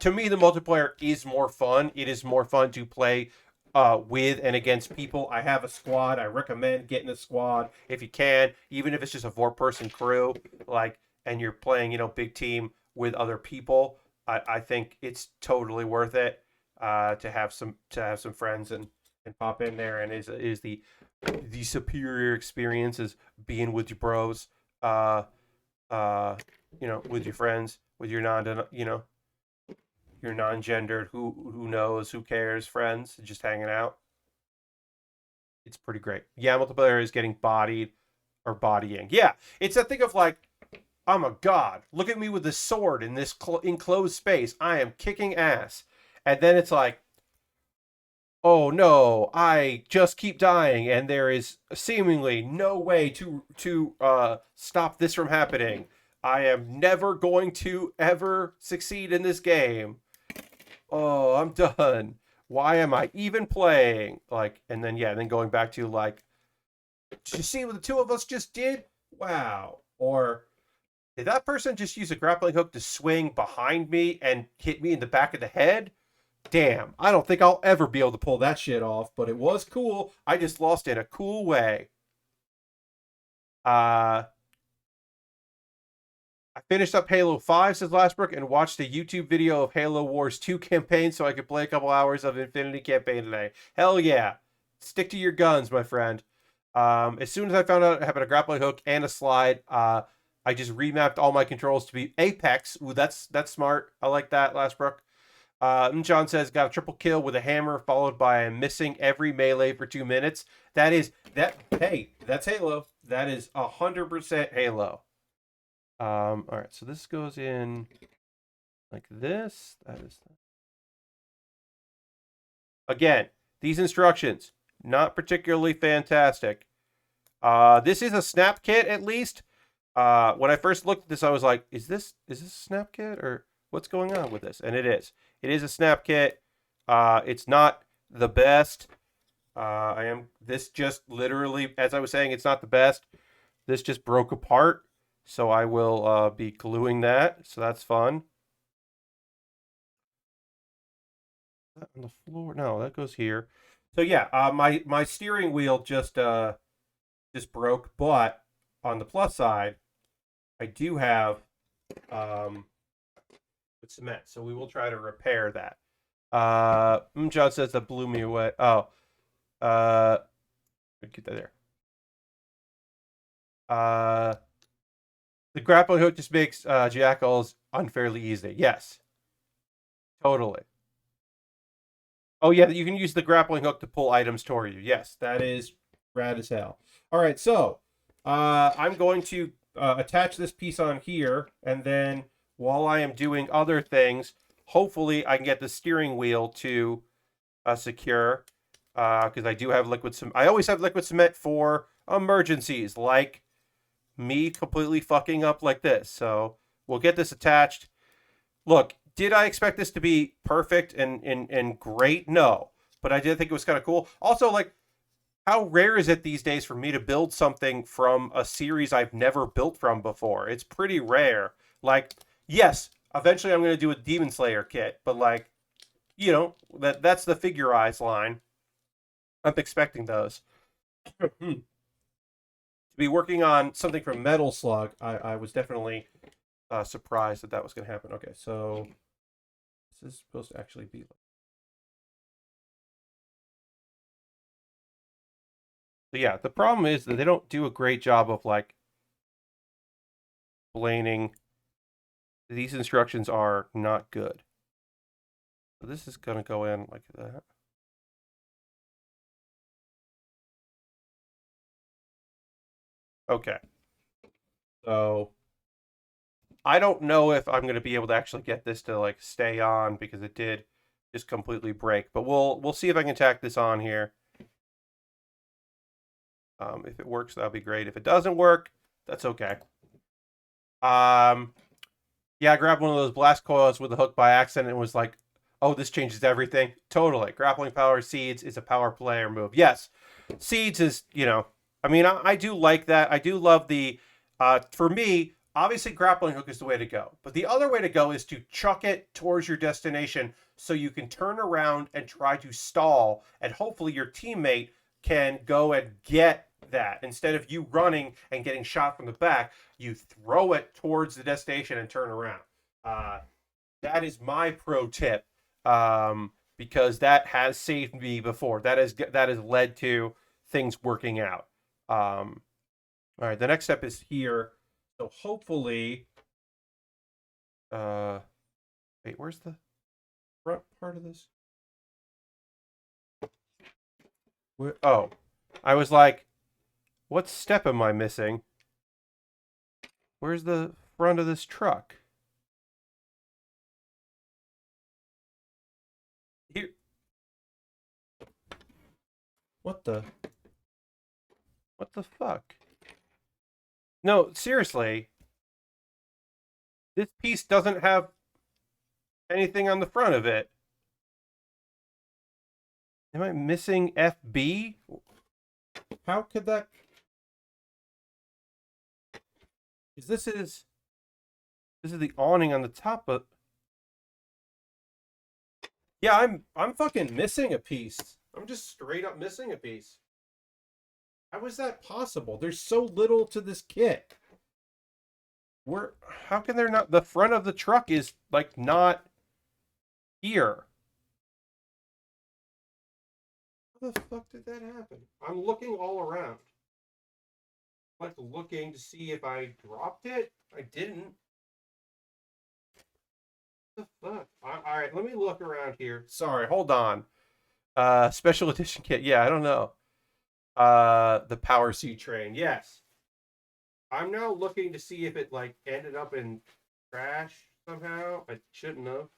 to me, the multiplayer is more fun. It is more fun to play with and against people. I have a squad. I recommend getting a squad if you can, even if it's just a 4-person crew. Like, and you're playing, you know, big team with other people, I think it's totally worth it to have some friends and pop in there. And is the superior experience is being with your bros, you know, with your friends, with your your non-gendered, who knows, who cares, friends, just hanging out. It's pretty great. Yeah, multiplayer is getting bodied or bodying. Yeah, it's a thing of like, I'm a god. Look at me with this sword in this enclosed space. I am kicking ass. And then it's like, oh no, I just keep dying, and there is seemingly no way to stop this from happening. I am never going to ever succeed in this game. Oh, I'm done. Why am I even playing? Like, and then yeah, then going back to like, did you see what the two of us just did? Wow. Or did that person just use a grappling hook to swing behind me and hit me in the back of the head? Damn, I don't think I'll ever be able to pull that shit off, but it was cool. I just lost in a cool way. I finished up Halo 5, says Lastbrook, and watched a YouTube video of Halo Wars 2 campaign so I could play a couple hours of Infinity campaign today. Hell yeah. Stick to your guns, my friend. As soon as I found out having a grappling hook and a slide, I just remapped all my controls to be Apex. Ooh, that's smart. I like that, Lastbrook. John says, got a triple kill with a hammer followed by missing every melee for 2 minutes. Hey, that's Halo. That is 100% Halo. All right, so this goes in like this. That is. Again, these instructions, not particularly fantastic. This is a snap kit, at least. When I first looked at this, I was like, is this a snap kit or what's going on with this? And it is. It is a snap kit. It's not the best. This just literally, as I was saying, it's not the best. This just broke apart. So I will be gluing that. So that's fun. That on the floor? No, that goes here. So yeah, my steering wheel just broke, but on the plus side, I do have cement, so we will try to repair that. John says that blew me away. Oh, get that there. The grappling hook just makes jackals unfairly easy. Yes, totally. Oh yeah, you can use the grappling hook to pull items toward you. Yes, that is rad as hell. All right, so I'm going to attach this piece on here, and then while I am doing other things, hopefully I can get the steering wheel to secure, because I do have liquid cement. I always have liquid cement for emergencies, like me completely fucking up like this. So we'll get this attached. Look, did I expect this to be perfect and great? No, but I did think it was kind of cool. Also, like, how rare is it these days for me to build something from a series I've never built from before? It's pretty rare. Like, yes, eventually I'm going to do a Demon Slayer kit, but like, you know, that's the Figure Eyes line. I'm expecting those. To be working on something from Metal Slug, I was definitely surprised that that was going to happen. Okay, so this is supposed to actually be. So yeah, the problem is that they don't do a great job of like explaining these instructions are not good. So this is going to go in like that. Okay. So I don't know if I'm going to be able to actually get this to like stay on because it did just completely break. But we'll see if I can tack this on here. If it works, that'll be great. If it doesn't work, that's okay. Yeah, I grabbed one of those blast coils with a hook by accident and was like, oh, this changes everything. Totally. Grappling power seeds is a power player move. Yes. Seeds is, you know, I mean, I do like that. I do love the, for me, obviously grappling hook is the way to go. But the other way to go is to chuck it towards your destination so you can turn around and try to stall. And hopefully your teammate can go and get that. Instead of you running and getting shot from the back, you throw it towards the destination and turn around. Uh, that is my pro tip, because that has saved me before. That has led to things working out. All right, the next step is here. So hopefully, wait, where's the front part of this? Oh, I was like, what step am I missing? Where's the front of this truck? Here. What the fuck? No, seriously. This piece doesn't have anything on the front of it. Am I missing FB? How could that? Because this is the awning on the top of. Yeah, I'm fucking missing a piece. I'm just straight up missing a piece. How is that possible? There's so little to this kit. How can there not? The front of the truck is like not here. How the fuck did that happen? I'm looking all around. I'm like looking to see if I dropped it. I didn't. What the fuck? All right, let me look around here. Sorry, hold on. Special edition kit. Yeah, I don't know. The Power C train. Yes. I'm now looking to see if it like ended up in trash somehow. I shouldn't have.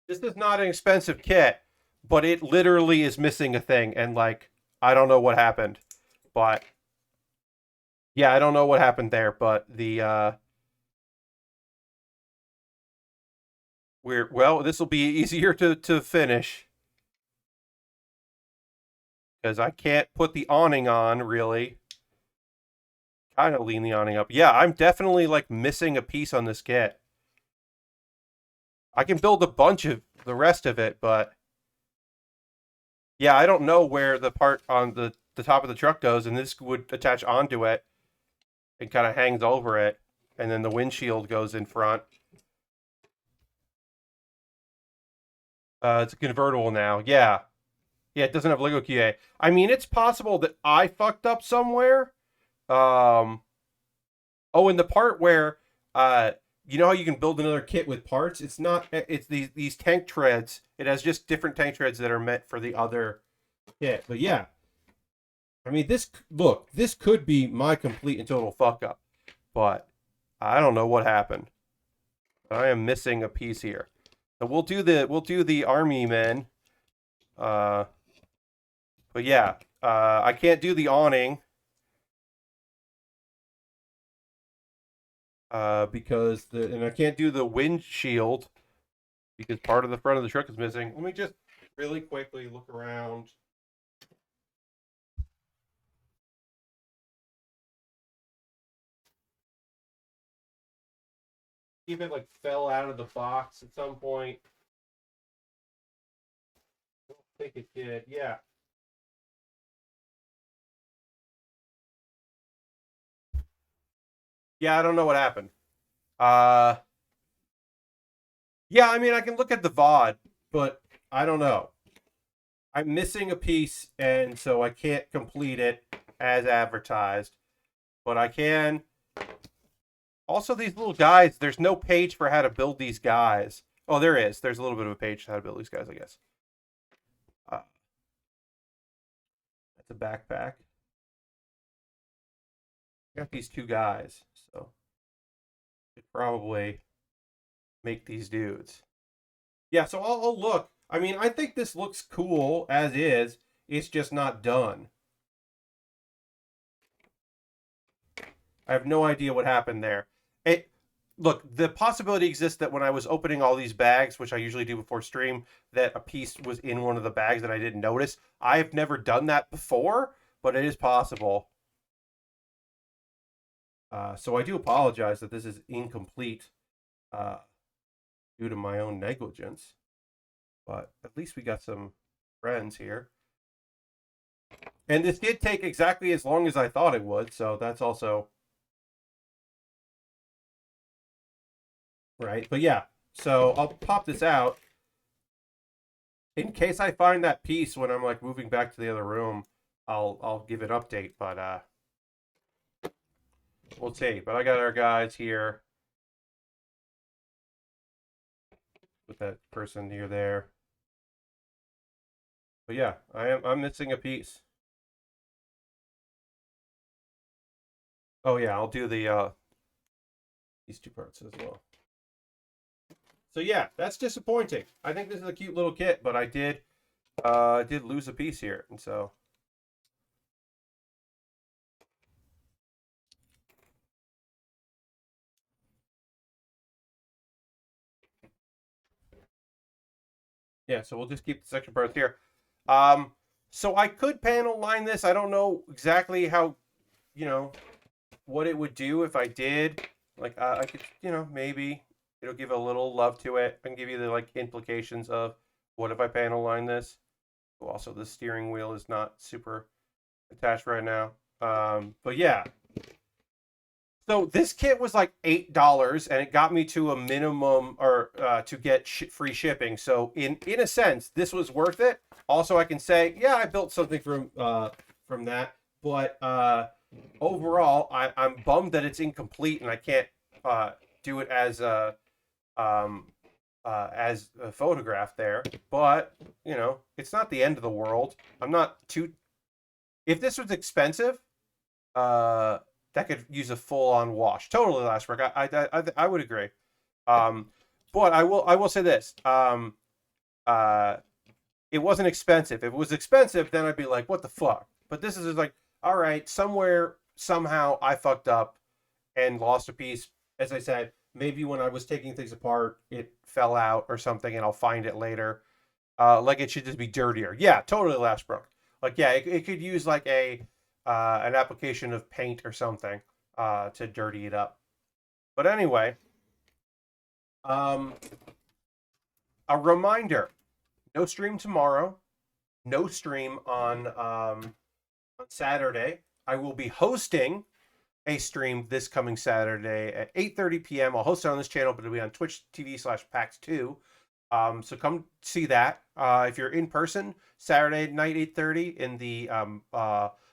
This is not an expensive kit, but it literally is missing a thing, and like I don't know what happened, but yeah, I don't know what happened there, but the we're well, this will be easier to finish because I can't put the awning on really. Kind of lean the awning up. Yeah, I'm definitely like missing a piece on this kit. I can build a bunch of the rest of it, but yeah, I don't know where the part on the top of the truck goes, and this would attach onto it and kind of hangs over it, and then the windshield goes in front. It's a convertible now. Yeah. Yeah, it doesn't have Lego QA. I mean, it's possible that I fucked up somewhere. Um, oh, and the part where you know how you can build another kit with parts? It's not. It's these tank treads. It has just different tank treads that are meant for the other kit. But yeah, I mean, this could be my complete and total fuck up, but I don't know what happened. I am missing a piece here. So we'll do the army men. But yeah, I can't do the awning. Because and I can't do the windshield because part of the front of the truck is missing. Let me just really quickly look around. Even like fell out of the box at some point. I don't think it did. Yeah. Yeah, I don't know what happened. Yeah, I mean, I can look at the VOD, but I don't know. I'm missing a piece, and so I can't complete it as advertised. But I can. Also, these little guys, there's no page for how to build these guys. Oh, there is. There's a little bit of a page for how to build these guys, I guess. That's a backpack. I got these two guys, so I could probably make these dudes. Yeah, so I'll look. I mean, I think this looks cool as is. It's just not done. I have no idea what happened there. It look, the possibility exists that when I was opening all these bags, which I usually do before stream, that a piece was in one of the bags that I didn't notice. I've never done that before, but it is possible. So I do apologize that this is incomplete due to my own negligence. But at least we got some friends here. And this did take exactly as long as I thought it would, so that's also right. But yeah, so I'll pop this out in case I find that piece when I'm like moving back to the other room. I'll give an update, but we'll see. But I got our guys here with that person near there. But yeah, I'm missing a piece. Oh yeah, I'll do the these two parts as well. So yeah, that's disappointing. I think this is a cute little kit, but I did lose a piece here, and so yeah, so we'll just keep the section parts here. So I could panel line this. I don't know exactly how, you know, what it would do if I did. Like I could, maybe it'll give a little love to it. I can give you the like implications of what if I panel line this. Also, the steering wheel is not super attached right now. But yeah. So this kit was like $8, and it got me to a minimum, or to get free shipping. So in a sense, this was worth it. Also, I can say, yeah, I built something from that. But overall, I'm bummed that it's incomplete and I can't do it as a photograph there. But it's not the end of the world. I'm not too. If this was expensive, that could use a full-on wash. Totally, last work. I would agree. But I will say this. It wasn't expensive. If it was expensive, then I'd be like, what the fuck? But this is like, all right, somewhere, somehow I fucked up and lost a piece. As I said, maybe when I was taking things apart, it fell out or something, and I'll find it later. Like it should just be dirtier. Yeah, totally, Lashbrook. Like, yeah, it could use like an application of paint or something to dirty it up. But anyway, a reminder: no stream tomorrow. No stream on Saturday. I will be hosting a stream this coming Saturday at 8:30 p.m. I'll host it on this channel, but it'll be on Twitch TV/PAX 2. So come see that. If you're in person, Saturday night, 8:30 in the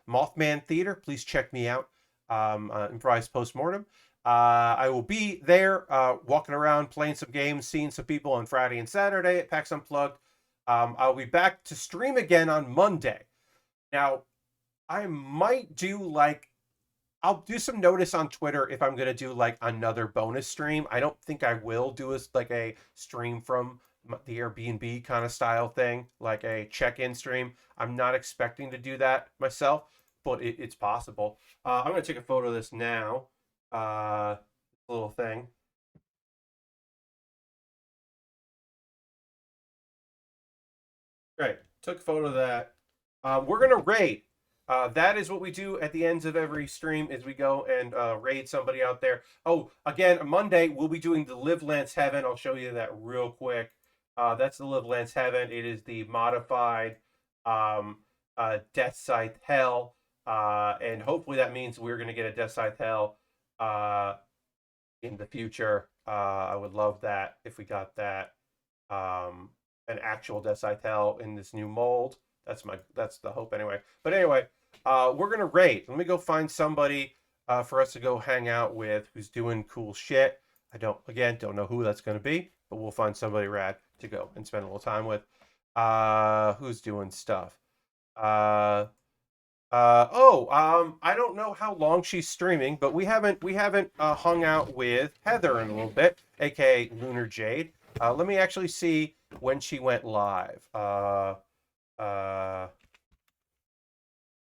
Mothman Theater, please check me out. Improvised Postmortem. I will be there walking around, playing some games, seeing some people on Friday and Saturday at PAX Unplugged. I'll be back to stream again on Monday. Now, I might do like, I'll do some notice on Twitter if I'm gonna do like another bonus stream. I don't think I will do like a stream from the Airbnb kind of style thing, like a check-in stream. I'm not expecting to do that myself, but it's possible. I'm gonna take a photo of this now. Little thing. Right. Took a photo of that. We're gonna raid. That is what we do at the ends of every stream is we go and raid somebody out there. Oh, again, Monday we'll be doing the Live Lance Heaven. I'll show you that real quick. That's the Live Lance Heaven. It is the modified Death Scythe Hell. And hopefully that means we're going to get a Death Scythe Hell in the future. I would love that if we got that. An actual Death Scythe Hell in this new mold. That's the hope anyway. But anyway, we're gonna raid. Let me go find somebody for us to go hang out with who's doing cool shit. I don't know who that's gonna be, but we'll find somebody rad to go and spend a little time with. Who's doing stuff? I don't know how long she's streaming, but we haven't hung out with Heather in a little bit, aka Lunar Jade. Let me actually see when she went live.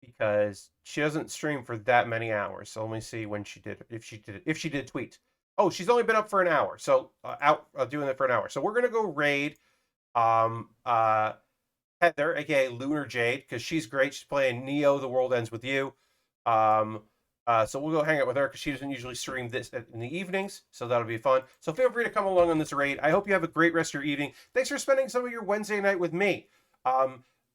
Because she doesn't stream for that many hours. So let me see when she did, if she did tweet. Oh, she's only been up for an hour. So out doing it for an hour. So we're gonna go raid Heather, aka Lunar Jade, because she's great. She's playing Neo, The World Ends With You. So we'll go hang out with her because she doesn't usually stream this in the evenings, so that'll be fun. So feel free to come along on this raid. I hope you have a great rest of your evening. Thanks for spending some of your Wednesday night with me.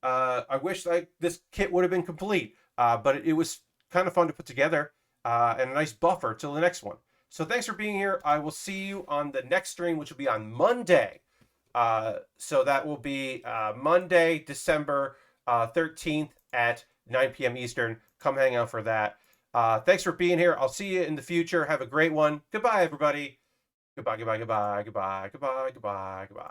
I wish this kit would have been complete, but it was kind of fun to put together and a nice buffer till the next one. So thanks for being here. I will see you on the next stream, which will be on Monday. So that will be Monday, December 13th at 9 p.m. Eastern. Come hang out for that. Thanks for being here. I'll see you in the future. Have a great one. Goodbye, everybody. Goodbye, goodbye, goodbye, goodbye, goodbye, goodbye, goodbye.